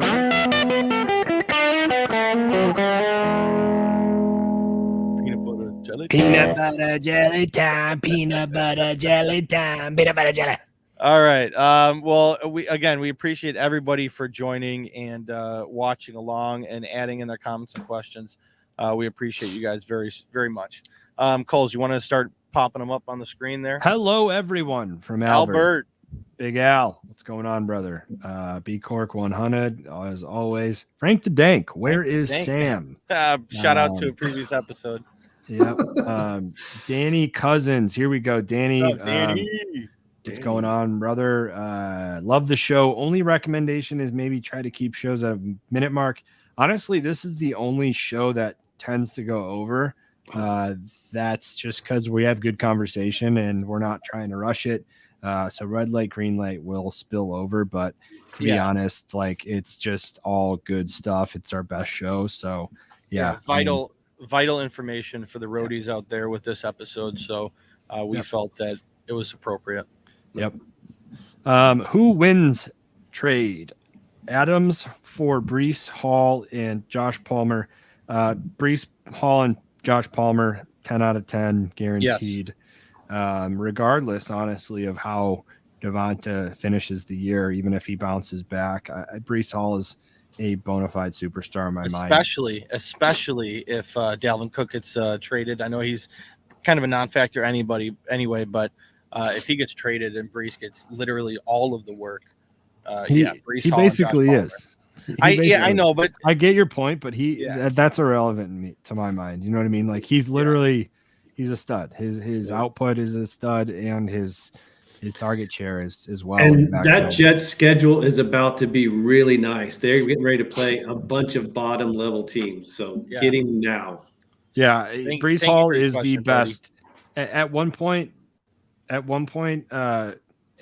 Peanut butter jelly time. Peanut butter jelly time. Peanut butter jelly. All right. Well, we appreciate everybody for joining and watching along and adding in their comments and questions. We appreciate you guys very, very much. Kulz, you want to start popping them up on the screen there? Hello, everyone from Albert. Big Al, what's going on, brother? B Cork 100, as always. Frank the Dank, where is Sam? Shout out to a previous episode. Yep. Danny Cousins, here we go. Danny. What's going on, brother? Love the show. Only recommendation is maybe try to keep shows at a minute mark. Honestly, this is the only show that tends to go over. That's just because we have good conversation and we're not trying to rush it. So red light, green light will spill over, but to be honest, like it's just all good stuff. It's our best show. So vital information for the roadies out there with this episode. So we felt that it was appropriate. Yep. Who wins trade? Adams for Breece Hall and Josh Palmer. Breece Hall and Josh Palmer, 10 out of 10 guaranteed. Yes. Regardless, honestly, of how Devonta finishes the year, even if he bounces back, Breece Hall is a bona fide superstar in my mind. Especially if Dalvin Cook gets traded. I know he's kind of a non-factor anyway, but if he gets traded and Breece gets literally all of the work, Breece he Hall basically is. I know, but I get your point, but that's irrelevant to my mind. You know what I mean? Like he's literally he's a stud. His output is a stud, and his target share is as well. And that Jets schedule is about to be really nice. They're getting ready to play a bunch of bottom level teams. So get him now. Yeah, Breece Hall is the best. At one point,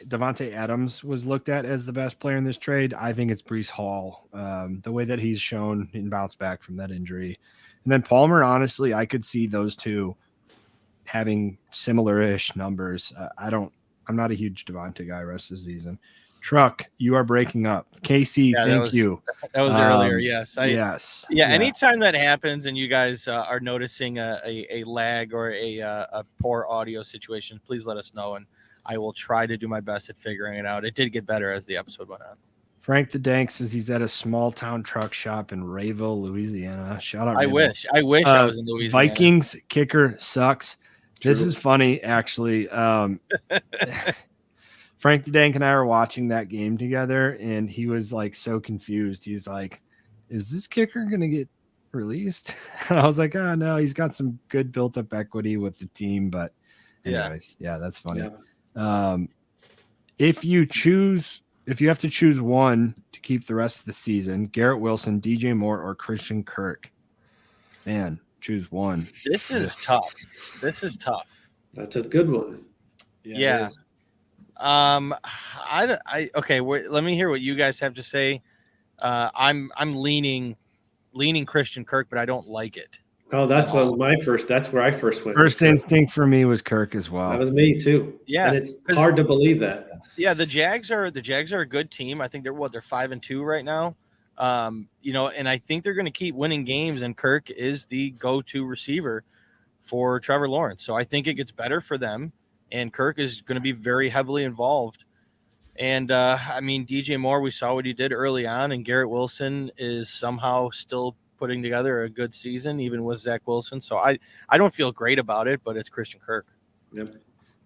Devontae Adams was looked at as the best player in this trade. I think it's Breece Hall. The way that he's shown and bounced back from that injury. And then Palmer, honestly, I could see those two having similar-ish numbers. I'm not a huge Devontae guy rest of the season. Truck, you are breaking up. Casey, thank you. That was earlier, yes. Yes. Anytime that happens and you guys are noticing a lag or a poor audio situation, please let us know, and I will try to do my best at figuring it out. It did get better as the episode went on. Frank the Dank says he's at a small town truck shop in Rayville, Louisiana. Shout out. I wish I was in Louisiana. Vikings kicker sucks. True. This is funny, actually. Frank the Dank and I were watching that game together, and he was like so confused. He's like, is this kicker going to get released? And I was like, oh, no, he's got some good built up equity with the team. But anyways, that's funny. Yeah. If you have to choose one to keep the rest of the season, Garrett Wilson, DJ Moore, or Christian Kirk, man, choose one. This is tough. That's a good one. Yeah. Okay. Let me hear what you guys have to say. I'm leaning Christian Kirk, but I don't like it. Oh, that's where I first went. First instinct for me was Kirk as well. That was me too. Yeah. And it's hard to believe that. Yeah, the Jags are a good team. I think they're 5-2 right now. And I think they're going to keep winning games, and Kirk is the go-to receiver for Trevor Lawrence. So I think it gets better for them, and Kirk is going to be very heavily involved. And DJ Moore, we saw what he did early on, and Garrett Wilson is somehow still putting together a good season, even with Zach Wilson. So I don't feel great about it, but it's Christian Kirk. Yep.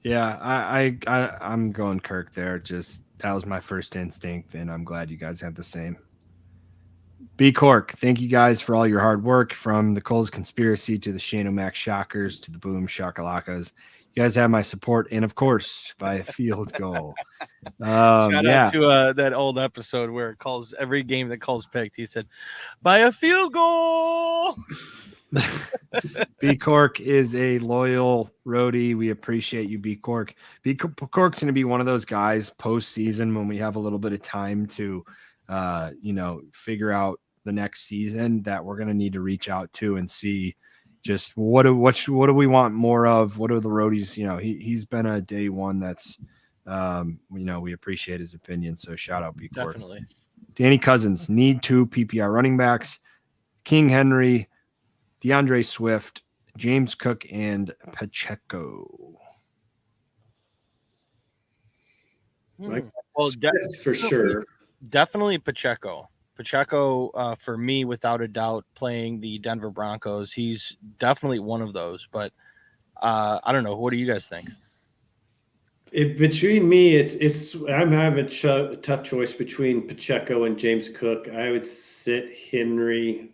Yeah, I'm going Kirk there. Just that was my first instinct, and I'm glad you guys had the same. B Cork, thank you guys for all your hard work, from the Kulz Conspiracy to the Shane O'Mac Shockers to the Boom Shakalakas. You guys have my support, and of course, by a field goal. Shout out to that old episode where it calls every game that Kulz picked. He said, "By a field goal." B Cork is a loyal roadie. We appreciate you, B Cork. B Cork's going to be one of those guys postseason when we have a little bit of time to, figure out the next season, that we're going to need to reach out to and see just what do we want more of? What are the roadies? He's been a day one that's, we appreciate his opinion. So shout out B Cork. Definitely. Danny Cousins, need 2 PPR running backs, King Henry, DeAndre Swift, James Cook, and Pacheco. Well, for sure. Definitely Pacheco. Pacheco, for me, without a doubt, playing the Denver Broncos. He's definitely one of those. But I don't know. What do you guys think? Between me, I'm having a tough choice between Pacheco and James Cook. I would sit Henry.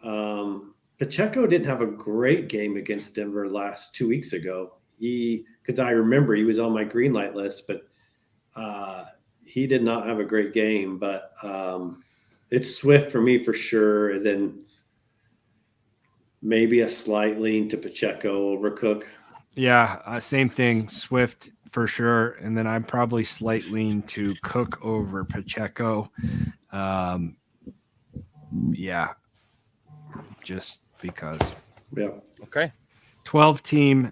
Pacheco didn't have a great game against Denver 2 weeks ago. Because I remember he was on my green light list, but he did not have a great game. But it's Swift for me for sure. And then maybe a slight lean to Pacheco over Cook. Yeah, same thing. Swift for sure. And then I'm probably slight lean to Cook over Pacheco. Yeah, just because. Yeah. Okay. 12 team,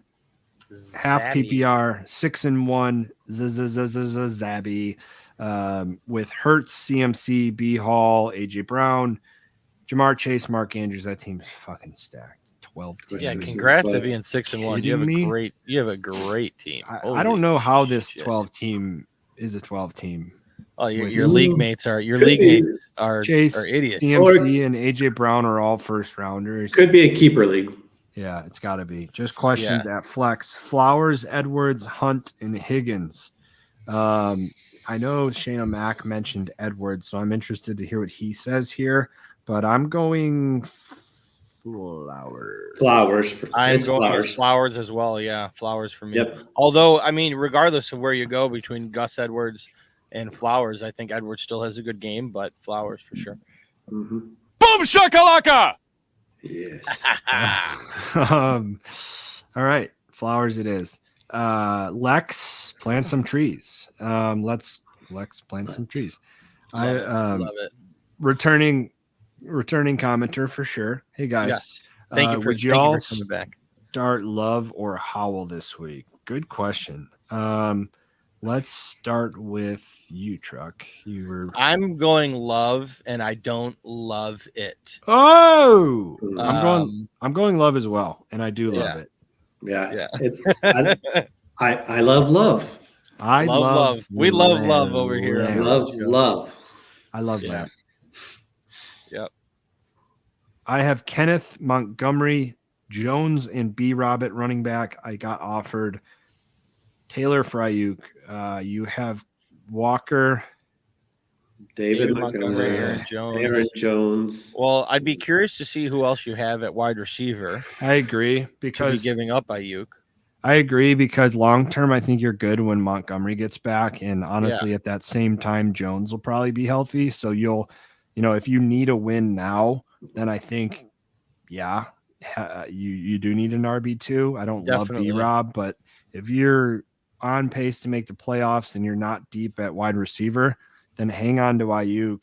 half PPR, 6-1, Zabby, with Hurts, CMC, B Hall, AJ Brown, Jamar Chase, Mark Andrews. That team's fucking stacked. 12 teams. Yeah, congrats on being 6-1. You have a great team. I don't know how this 12 team is a 12 team. Oh, your league mates are idiots. CMC and AJ Brown are all first rounders. Could be a keeper league. Yeah, it's got to be. Just questions at flex. Flowers, Edwards, Hunt, and Higgins. I know Shane O'Mac mentioned Edwards, so I'm interested to hear what he says here. But I'm going Flowers. I'm going Flowers as well. Yeah, Flowers for me. Yep. Although, I mean, regardless of where you go between Gus Edwards and Flowers, I think Edwards still has a good game, but Flowers for sure. Mm-hmm. Boom shakalaka! Yes. All right, Flowers it is. Lex, plant some trees. Let's plant some trees. Love it. Returning commenter for sure. Hey guys, yes. Thank you for coming back. Start Love or Howell this week? Good question. Let's start with you, Truck. I'm going Love, and I don't love it. Oh, I'm going Love as well, and I do love it. Yeah. I love Love. I love. We love Love over here. Love. I love that. Yep. I have Kenneth, Montgomery, Jones, and B. Rob at running back. I got offered Taylor for Ayuk. You have Walker, David Montgomery, Aaron Jones. Well, I'd be curious to see who else you have at wide receiver. I agree because giving up Ayuk. I agree because long term, I think you're good when Montgomery gets back, and honestly, at that same time, Jones will probably be healthy. So if you need a win now, then I think, you do need an RB2. I don't love B-Rob, but if you're on pace to make the playoffs and you're not deep at wide receiver, then hang on to Ayuk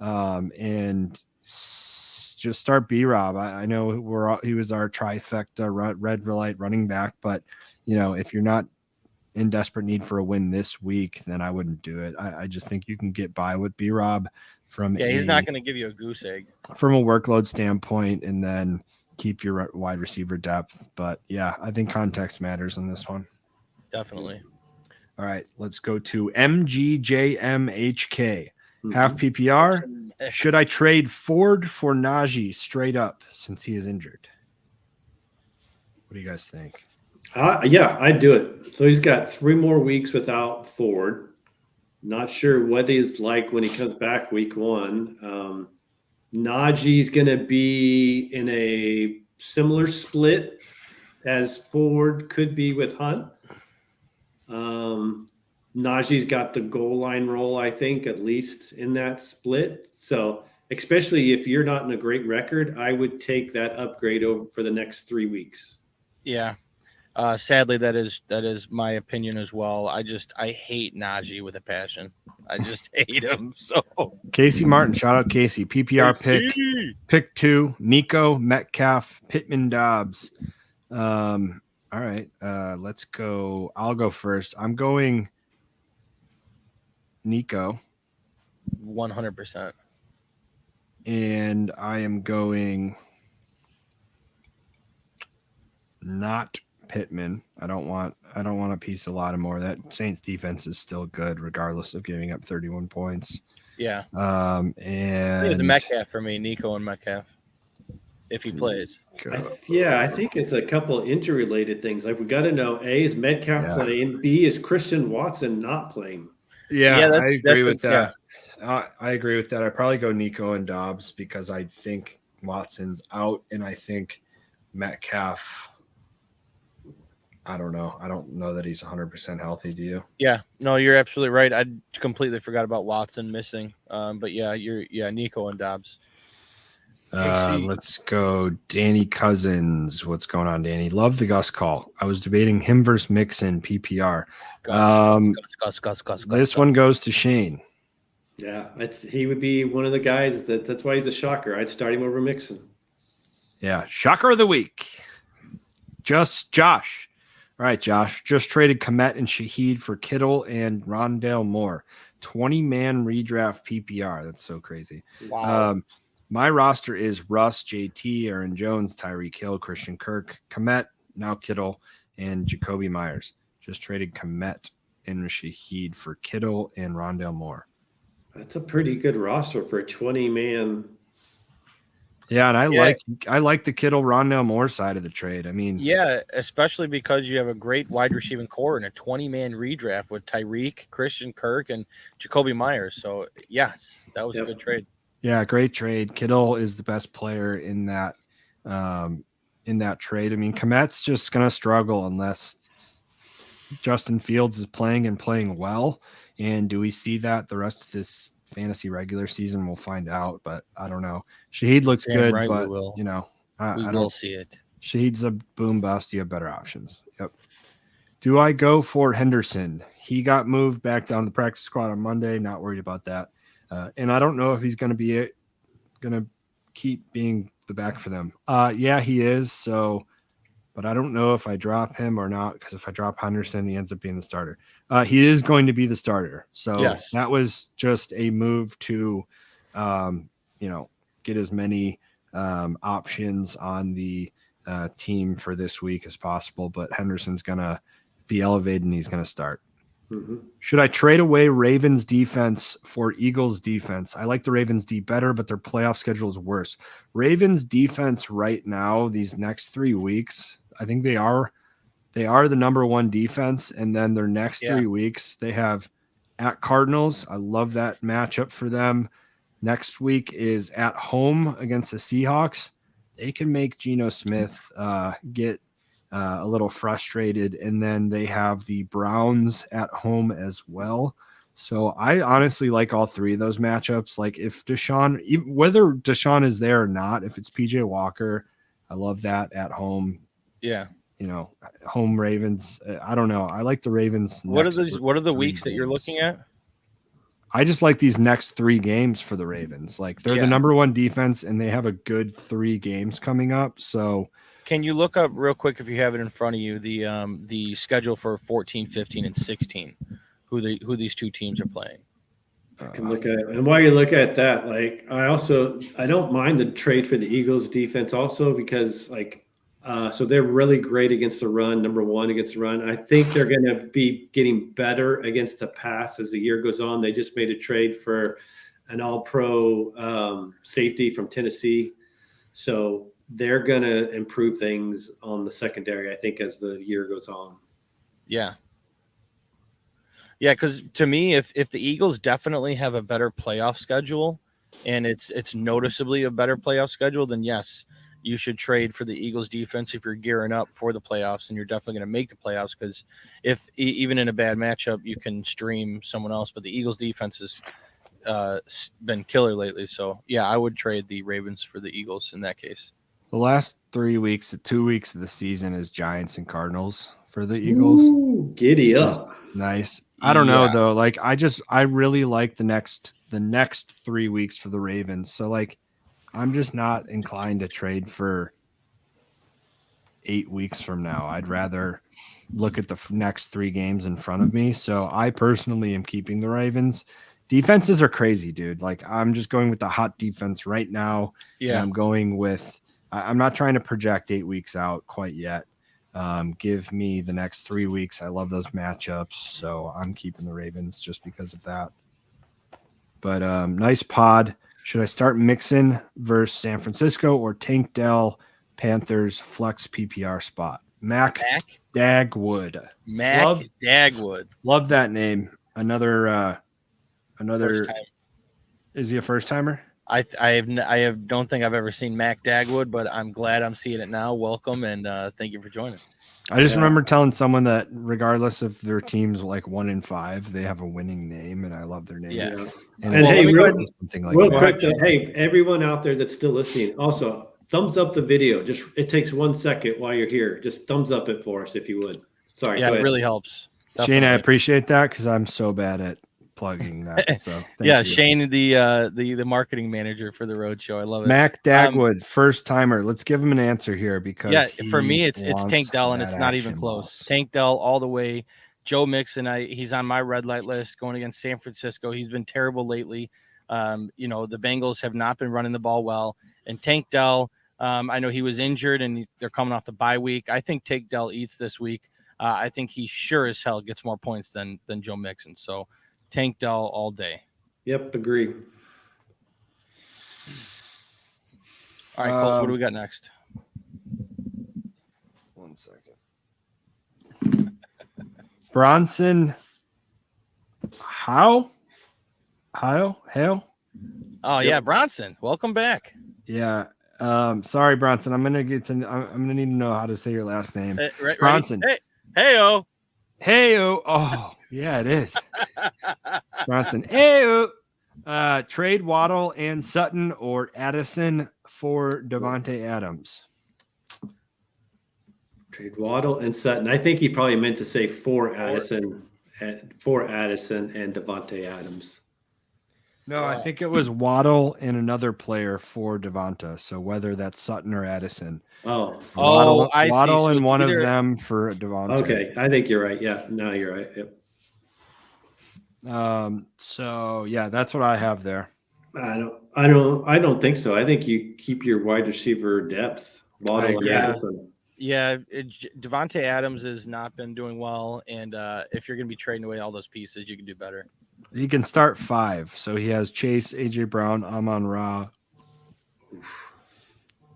and just start B-Rob. I know he was our trifecta red light running back, but if you're not in desperate need for a win this week, then I wouldn't do it. I just think you can get by with B-Rob he's not going to give you a goose egg from a workload standpoint, and then keep your wide receiver depth. But I think context matters on this one. Definitely. All right, let's go to MGJMHK. Half PPR, Should I trade Ford for Najee straight up since he is injured? What do you guys think? Yeah, I'd do it. So he's got 3 more weeks without Ford. Not sure what he's like when he comes back week 1. Najee's going to be in a similar split as Ford could be with Hunt. Najee's got the goal line role, I think, at least in that split. So especially if you're not in a great record, I would take that upgrade over for the next 3 weeks. Yeah. Sadly, that is my opinion as well. I hate Najee with a passion. I just hate him. So Casey Martin, shout out Casey. PPR pick 2, Nico, Metcalf, Pittman, Dobbs. All right, let's go. I'll go first. I'm going Nico. 100%. And I am going not Pittman. I don't want a piece of Lattimore. That Saints defense is still good, regardless of giving up 31 points. Yeah. And it's Metcalf for me, Nico and Metcalf, if he plays. I think it's a couple injury related things. Like we got to know: A, is Metcalf playing? B, is Christian Watson not playing? Yeah, I agree with that. I agree with that. I probably go Nico and Dobbs because I think Watson's out, and I think Metcalf. I don't know. I don't know that he's 100% healthy. Do you? Yeah. No, you're absolutely right. I completely forgot about Watson missing. But yeah, Nico and Dobbs. Let's go Danny Cousins. What's going on, Danny? Love the Gus call. I was debating him versus Mixon PPR. Gus. This one goes to Shane. Yeah, he would be one of the guys that's why he's a shocker. I'd start him over Mixon. Yeah, shocker of the week. Just Josh. All right, Josh. Just traded Komet and Shaheed for Kittle and Rondale Moore. 20-man redraft PPR. That's so crazy. Wow. My roster is Russ, JT, Aaron Jones, Tyreek Hill, Christian Kirk, Komet, now Kittle, and Jacoby Myers. Just traded Komet and Shaheed for Kittle and Rondale Moore. That's a pretty good roster for a 20-man. Yeah, and I like the Kittle Rondale Moore side of the trade. I mean, yeah, especially because you have a great wide receiving core in a 20-man redraft with Tyreek, Christian Kirk, and Jacoby Myers. So yes, that was a good trade. Yeah, great trade. Kittle is the best player in that trade. I mean, Komet's just gonna struggle unless Justin Fields is playing well. And do we see that the rest of this fantasy regular season? We'll find out, but I don't know. Shaheed looks good, right, but you know, I don't see it. Shaheed's a boom bust. You have better options. Yep. Do I go for Henderson? He got moved back down to the practice squad on Monday. Not worried about that. And I don't know if he's going to keep being the back for them. Yeah, he is. So, but I don't know if I drop him or not, because if I drop Henderson, he ends up being the starter. He is going to be the starter. So that was just a move to, get as many options on the team for this week as possible. But Henderson's going to be elevated and he's going to start. Mm-hmm. Should I trade away Ravens defense for Eagles defense? I like the Ravens D better, but their playoff schedule is worse. Ravens defense right now, these next 3 weeks, I think they are the number 1 defense. And then their next 3 weeks, they have at Cardinals. I love that matchup for them. Next week is at home against the Seahawks. They can make Geno Smith get a little frustrated, and then they have the Browns at home as well. So I honestly like all 3 of those matchups. Like if Deshaun, whether Deshaun is there or not, if it's PJ Walker, I love that at home. Yeah. Home Ravens. I don't know. I like the Ravens. What are the weeks that you're looking at? I just like these next 3 games for the Ravens. Like they're the number 1 defense and they have a good 3 games coming up. So can you look up real quick, if you have it in front of you, the schedule for 14, 15, and 16, who these 2 teams are playing? I can look at it. And while you look at that, like I don't mind the trade for the Eagles defense also, because so they're really great against the run, number 1 against the run. I think they're going to be getting better against the pass as the year goes on. They just made a trade for an all-pro safety from Tennessee. So they're going to improve things on the secondary, I think, as the year goes on. Yeah. Yeah, because to me, if the Eagles definitely have a better playoff schedule, and it's noticeably a better playoff schedule, then yes, you should trade for the Eagles defense if you're gearing up for the playoffs, and you're definitely going to make the playoffs. Because if even in a bad matchup, you can stream someone else, but the Eagles defense has been killer lately. So yeah, I would trade the Ravens for the Eagles in that case. The last 2 weeks of the season is Giants and Cardinals for the Eagles. Ooh, giddy up. Nice. I don't know though. Like I really like the next 3 weeks for the Ravens. So like I'm just not inclined to trade for 8 weeks from now. I'd rather look at the next 3 games in front of me. So I personally am keeping the Ravens. Defenses are crazy, dude. Like I'm just going with the hot defense right now. Yeah. And I'm going with I'm not trying to project 8 weeks out quite yet. Give me the next 3 weeks. I love those matchups, so I'm keeping the Ravens just because of that. But nice pod. Should I start Mixon versus San Francisco or Tank Dell Panthers flex PPR spot? Mac Dagwood. Dagwood. Love that name. Another. First time. Is he a first timer? I don't think I've ever seen Mac Dagwood, but I'm glad I'm seeing it now. Welcome, and thank you for joining. I just remember telling someone that regardless if their team's like 1-5, they have a winning name, and I love their name. Yeah. And hey, real quick, hey, everyone out there that's still listening, also thumbs up the video. Just it takes 1 second while you're here. Just thumbs up it for us if you would. Sorry. Yeah, it really helps. Definitely. Shane, I appreciate that because I'm so bad at plugging that. So yeah, you. Shane, the marketing manager for the road show. I love it. Mac Dagwood, first timer. Let's give him an answer here because for me it's Tank Dell, and it's not even close. Boss. Tank Dell all the way. Joe Mixon, he's on my red light list going against San Francisco. He's been terrible lately. The Bengals have not been running the ball well. And Tank Dell, I know he was injured and they're coming off the bye week. I think Tank Dell eats this week. I think he sure as hell gets more points than Joe Mixon. So Tank Dell all day. Yep, agree. All right, Kulz, what do we got next? 1 second. Bronson. How? Oh yeah, Bronson. Welcome back. Yeah. Sorry, Bronson. I'm gonna need to know how to say your last name. Bronson. Hey-o. Hey-o. Oh, yeah, it is. Bronson. Hey-o. Trade Waddle and Sutton or Addison for Devontae Adams. Trade Waddle and Sutton. I think he probably meant to say for Addison and Devontae Adams. No, I think it was Waddle and another player for Devonta. So whether that's Sutton or Addison. Waddle I see. Waddle So and one either... of them for Devonta. Okay, I think you're right. Yeah, no, you're right. Yep. So yeah, that's what I have there. I don't think so. I think you keep your wide receiver depth. Waddle and Addison. Yeah, Devontae Adams has not been doing well, and if you're going to be trading away all those pieces, you can do better. He can start 5, so he has Chase, AJ Brown, Amon-Ra,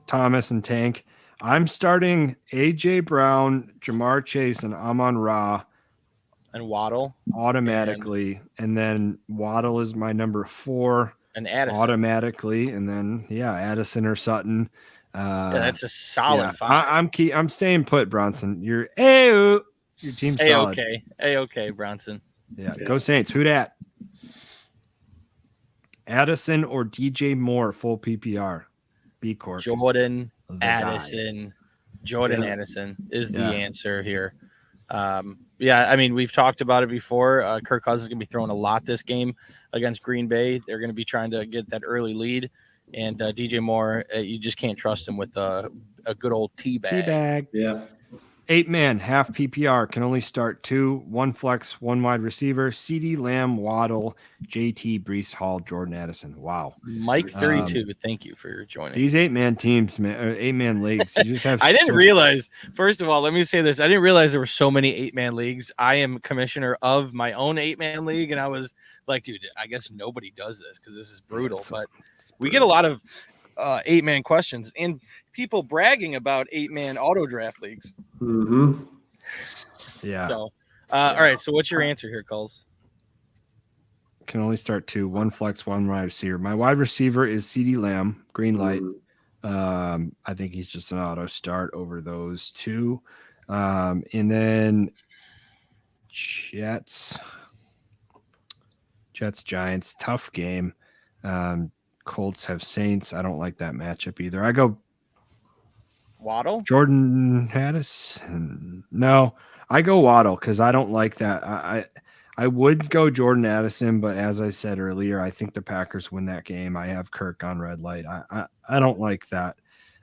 Thomas, and Tank. I'm starting AJ Brown, Jamar Chase, and Amon-Ra, and Waddle automatically, and then Waddle is my number 4, and Addison automatically, and then Addison or Sutton. That's a solid 5. I'm staying put, Bronson. Your team's solid. Okay, Bronson. Yeah, go Saints. Who dat? Addison or DJ Moore, full PPR. B Corp. Jordan Addison is the answer here. I mean, we've talked about it before. Kirk Cousins is going to be throwing a lot this game against Green Bay. They're going to be trying to get that early lead. And DJ Moore, you just can't trust him with a good old teabag. Yeah. 8-man, half PPR, can only start 2, 1 flex, 1 wide receiver, CD Lamb, Waddle, JT, Brees Hall, Jordan Addison. Wow. Mike 32, thank you for joining. These 8-man teams, man, 8-man leagues, you just have I didn't realize, first of all, let me say this. I didn't realize there were so many 8-man leagues. I am commissioner of my own 8-man league, and I was like, dude, I guess nobody does this because this is brutal. But we get a lot of 8-man questions and people bragging about 8-man auto draft leagues. Mm-hmm. Yeah. So, all right. So, what's your answer here, Kulz? Can only start 2, 1 flex, 1 wide receiver. My wide receiver is CD Lamb, green light. I think he's just an auto start over those 2. And then Jets, Giants, tough game. Colts have Saints. I don't like that matchup either. I go Waddle? Jordan Addison. No, I go Waddle because I don't like that. I would go Jordan Addison, but as I said earlier, I think the Packers win that game. I have Kirk on red light. I don't like that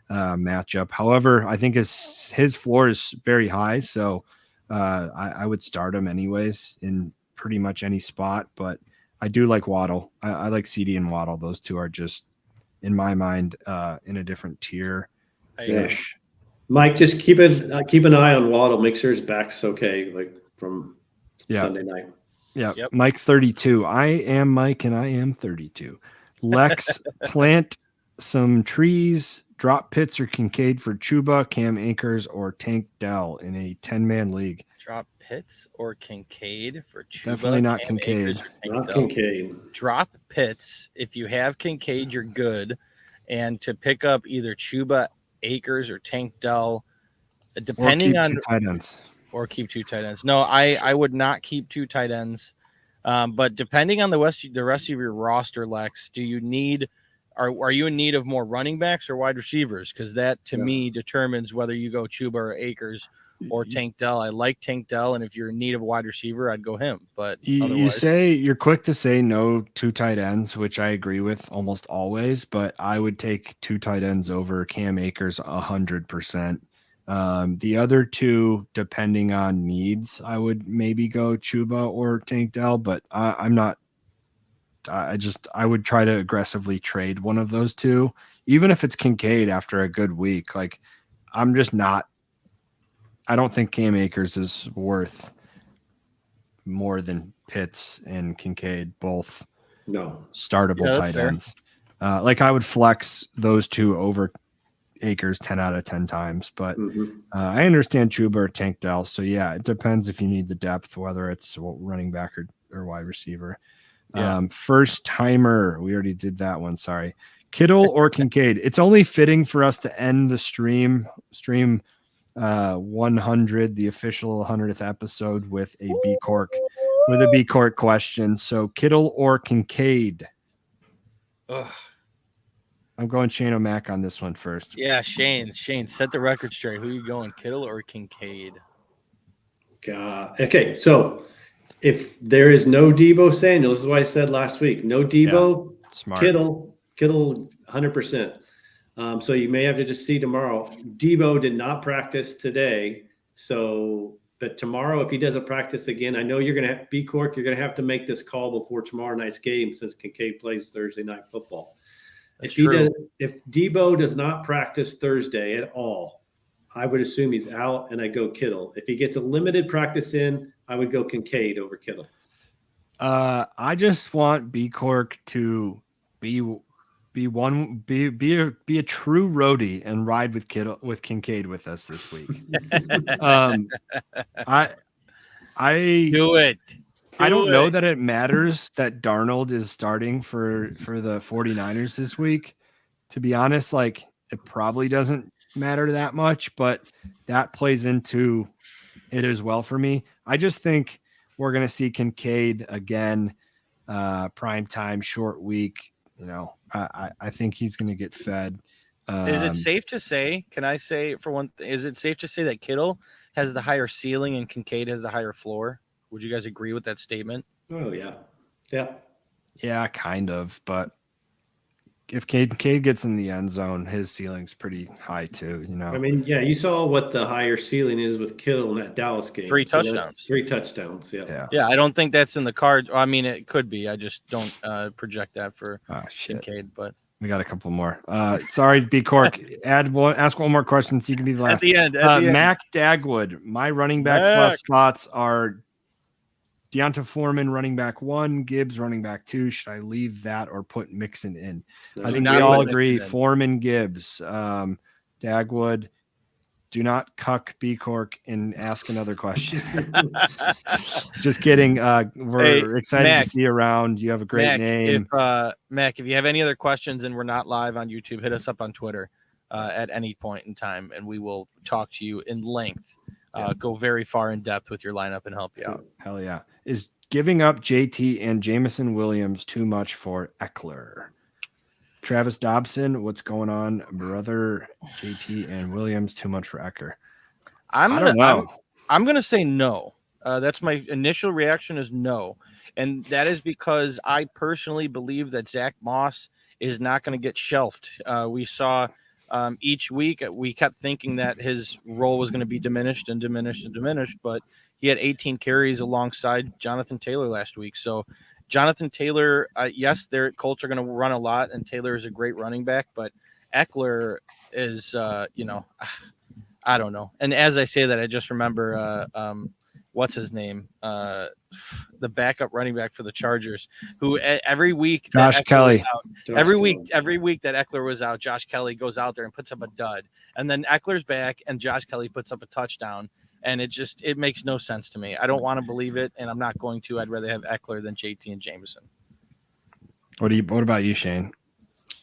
matchup. However, I think his floor is very high, so I would start him anyways in pretty much any spot. But I do like Waddle. I like CD and Waddle. Those two are just, in my mind, in a different tier. Ish. Mike, just keep an eye on Waddle. Make sure his back's okay, like from Sunday night. Yeah. Yep. Mike 32. I am Mike and I am 32. Lex, plant some trees, drop Pitts or Kincaid for Chuba, Cam Akers, or Tank Dell in a 10-man league. Drop Pitts or Kincaid for Chuba. Definitely not Kincaid. Not Kincaid. Drop Pitts. If you have Kincaid, you're good. And to pick up either Chuba, Akers, or Tank Dell, depending on tight ends. Or keep 2 tight ends. No, I would not keep 2 tight ends. But depending on the rest of your roster, Lex, do you need are you in need of more running backs or wide receivers? Because that to me determines whether you go Chuba or Akers or Tank Dell. I like Tank Dell, and if you're in need of a wide receiver, I'd go him. But you're quick to say no 2 tight ends, which I agree with almost always. But I would take 2 tight ends over Cam Akers 100%. The other 2, depending on needs, I would maybe go Chuba or Tank Dell, but I'm not. I would try to aggressively trade one of those 2, even if it's Kincaid after a good week. Like, I'm just not. I don't think Cam Akers is worth more than Pitts and Kincaid, both startable tight ends. Like, I would flex those 2 over Akers 10 out of 10 times, but I understand Chuba or Tank Dell. So yeah, it depends if you need the depth, whether it's running back or wide receiver. First timer, we already did that one. Sorry, Kittle or Kincaid. It's only fitting for us to end the stream 100, the official 100th episode, with a B Cork question. So Kittle or Kincaid. I'm going Shane O'Mac on this one first. Yeah, Shane, set the record straight. Who are you going, Kittle or Kincaid? Okay, so if there is no Debo Samuel, this is what I said last week. No Debo, smart. Kittle, 100%. So you may have to just see tomorrow. Debo did not practice today, but tomorrow, if he doesn't practice again, I know you're going to have B Cork. You're going to have to make this call before tomorrow night's game, since Kincaid plays Thursday night football. If Debo does not practice Thursday at all, I would assume he's out, and I go Kittle. If he gets a limited practice in, I would go Kincaid over Kittle. I just want B Cork to be a true roadie and ride with Kincaid with us this week. I do it. I don't know that it matters that Darnold is starting for the 49ers this week. To be honest, like, it probably doesn't matter that much, but that plays into it as well for me. I just think we're going to see Kincaid again, prime time, short week. You know, I think he's going to get fed. Is it safe to say, can I say for one, is it safe to say that Kittle has the higher ceiling and Kincaid has the higher floor? Would you guys agree with that statement? Oh, yeah. Yeah. Yeah, kind of. But if Cade gets in the end zone, his ceiling's pretty high too. I mean, yeah, you saw what the higher ceiling is with Kittle in that Dallas game. 3 touchdowns. 3 touchdowns. Yeah. Yeah. I don't think that's in the card. I mean, it could be. I just don't project that for Kincaid, but we got a couple more. Sorry, B Cork. Ask one more question so you can be the last. At the end. Mac Dagwood. My running back plus spots are Deonta Foreman, running back 1, Gibbs, running back 2. Should I leave that or put Mixon in? I think we all agree Foreman, Gibbs. Dagwood, do not cuck B Cork and ask another question. Just kidding. We're excited to see you around. You have a great name. Mac, if you have any other questions and we're not live on YouTube, hit us up on Twitter at any point in time, and we will talk to you in length. Go very far in depth with your lineup and help you out. Hell yeah. Is giving up JT and Jamison Williams too much for Eckler? Travis Dobson, what's going on, brother? JT and Williams too much for Eckler? I don't know. I'm gonna say no. That's my initial reaction is no, and that is because I personally believe that Zach Moss is not going to get shelved. We saw each week we kept thinking that his role was going to be diminished, but he had 18 carries alongside Jonathan Taylor last week. So Jonathan Taylor, yes, their Colts are going to run a lot, and Taylor is a great running back, but Eckler is, I don't know. And as I say that, I just remember, what's his name? The backup running back for the Chargers, who every week, Josh Kelly, every week that Eckler was out, Josh Kelly goes out there and puts up a dud. And then Eckler's back and Josh Kelly puts up a touchdown. And it makes no sense to me. I don't want to believe it, and I'm not going to. I'd rather have Eckler than JT and Jameson. What about you, Shane?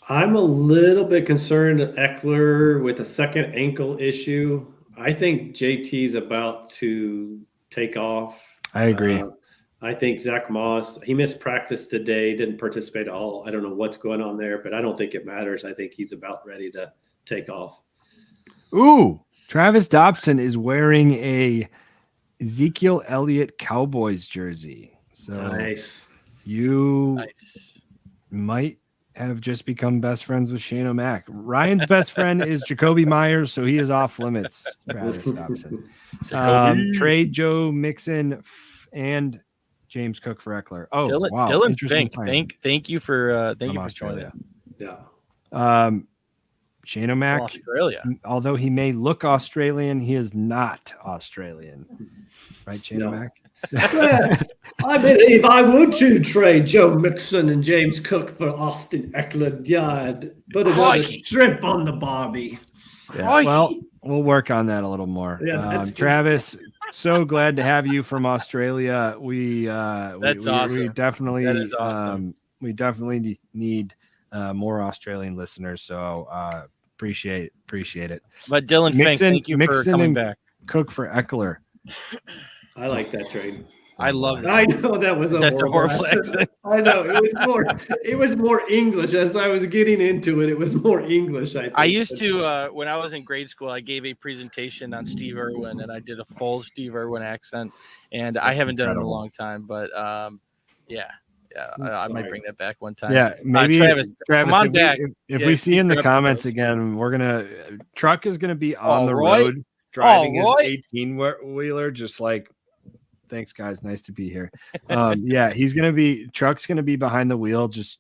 I'm a little bit concerned that Eckler with a second ankle issue. I think JT's about to take off. I agree. I think Zach Moss, he missed practice today, didn't participate at all. I don't know what's going on there, but I don't think it matters. I think he's about ready to take off. Ooh, Travis Dobson is wearing a Ezekiel Elliott Cowboys jersey. So nice. You might have just become best friends with Shane O'Mac. Ryan's best friend is Jacoby Myers, so he is off limits. Travis Dobson. Trade Joe Mixon and James Cook for Eckler. Oh, wow. Dylan Fink. Thank you for joining. Yeah. Shane O'Mac, Australia. Although he may look Australian, he is not Australian. Right, Shane O'Mac? I believe I would to trade Joe Mixon and James Cook for Austin Eckler. Yeah, put another shrimp on the barbie. Yeah, well, we'll work on that a little more. Yeah, Travis, so glad to have you from Australia. We awesome. We definitely that is awesome. We definitely need more Australian listeners. So appreciate it. But Dylan Fink, thank you for coming back. Cook for Eckler. I like that trade. I love it. I know that was a horrible accent. I know it was more English as I was getting into it. It was more English. I used to when I was in grade school, I gave a presentation on Steve Irwin, and I did a full Steve Irwin accent, and I haven't done it in a long time. But yeah, I might bring that back one time. Yeah, maybe Travis, come on back. If we see in the comments again, Truck is gonna be on the road driving his 18-wheeler, just like. Thanks, guys. Nice to be here. Yeah, Truck's gonna be behind the wheel, just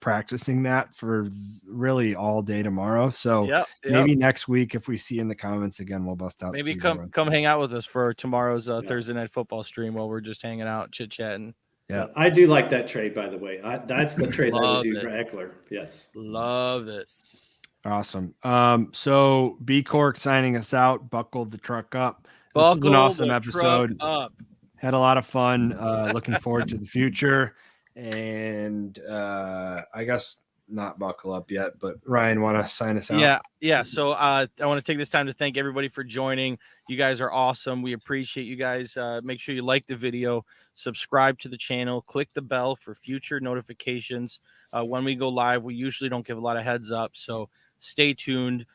practicing that for really all day tomorrow. So maybe next week, if we see in the comments again, we'll bust out. Maybe come hang out with us for tomorrow's Thursday Night Football stream while we're just hanging out, chit chatting. Yeah, I do like that trade, by the way. That's the trade I would do for Eckler. Yes, love it. Awesome. So B Cork signing us out. Buckle the truck up. This was an awesome episode. Had a lot of fun. Looking forward to the future. And I guess not buckle up yet, but Ryan, want to sign us out? Yeah. So I want to take this time to thank everybody for joining. You guys are awesome. We appreciate you guys. Make sure you like the video, subscribe to the channel, click the bell for future notifications. When we go live, we usually don't give a lot of heads up, so stay tuned.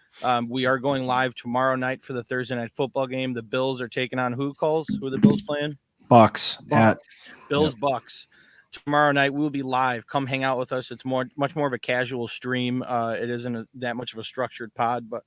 We are going live tomorrow night for the Thursday Night Football game. The Bills are taking on who, Kulz? Who are the Bills playing? Bucks. Bills, Bucks. tomorrow night we'll be live. Come hang out with us. It's much more of a casual stream. It isn't that much of a structured pod, but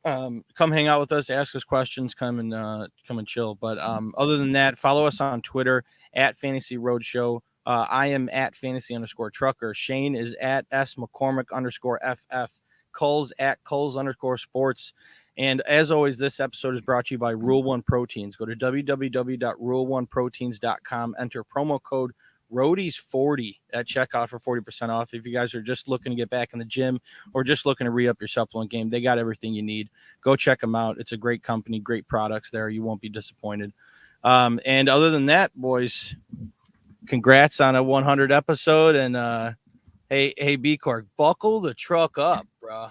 come hang out with us, ask us questions, come and chill. But other than that, follow us on Twitter at Fantasy Roadshow. I am at fantasy_trucker. Shane is at smccormick_ff. Kulz at Kulz_sports. And as always, this episode is brought to you by Rule One Proteins. Go to www.rule1proteins.com. Enter promo code Roadies40 at checkout for 40% off. If you guys are just looking to get back in the gym or just looking to re-up your supplement game, they got everything you need. Go check them out. It's a great company, great products there. You won't be disappointed. And other than that, boys, congrats on a 100 episode. And hey, B-Cork, buckle the truck up, bro.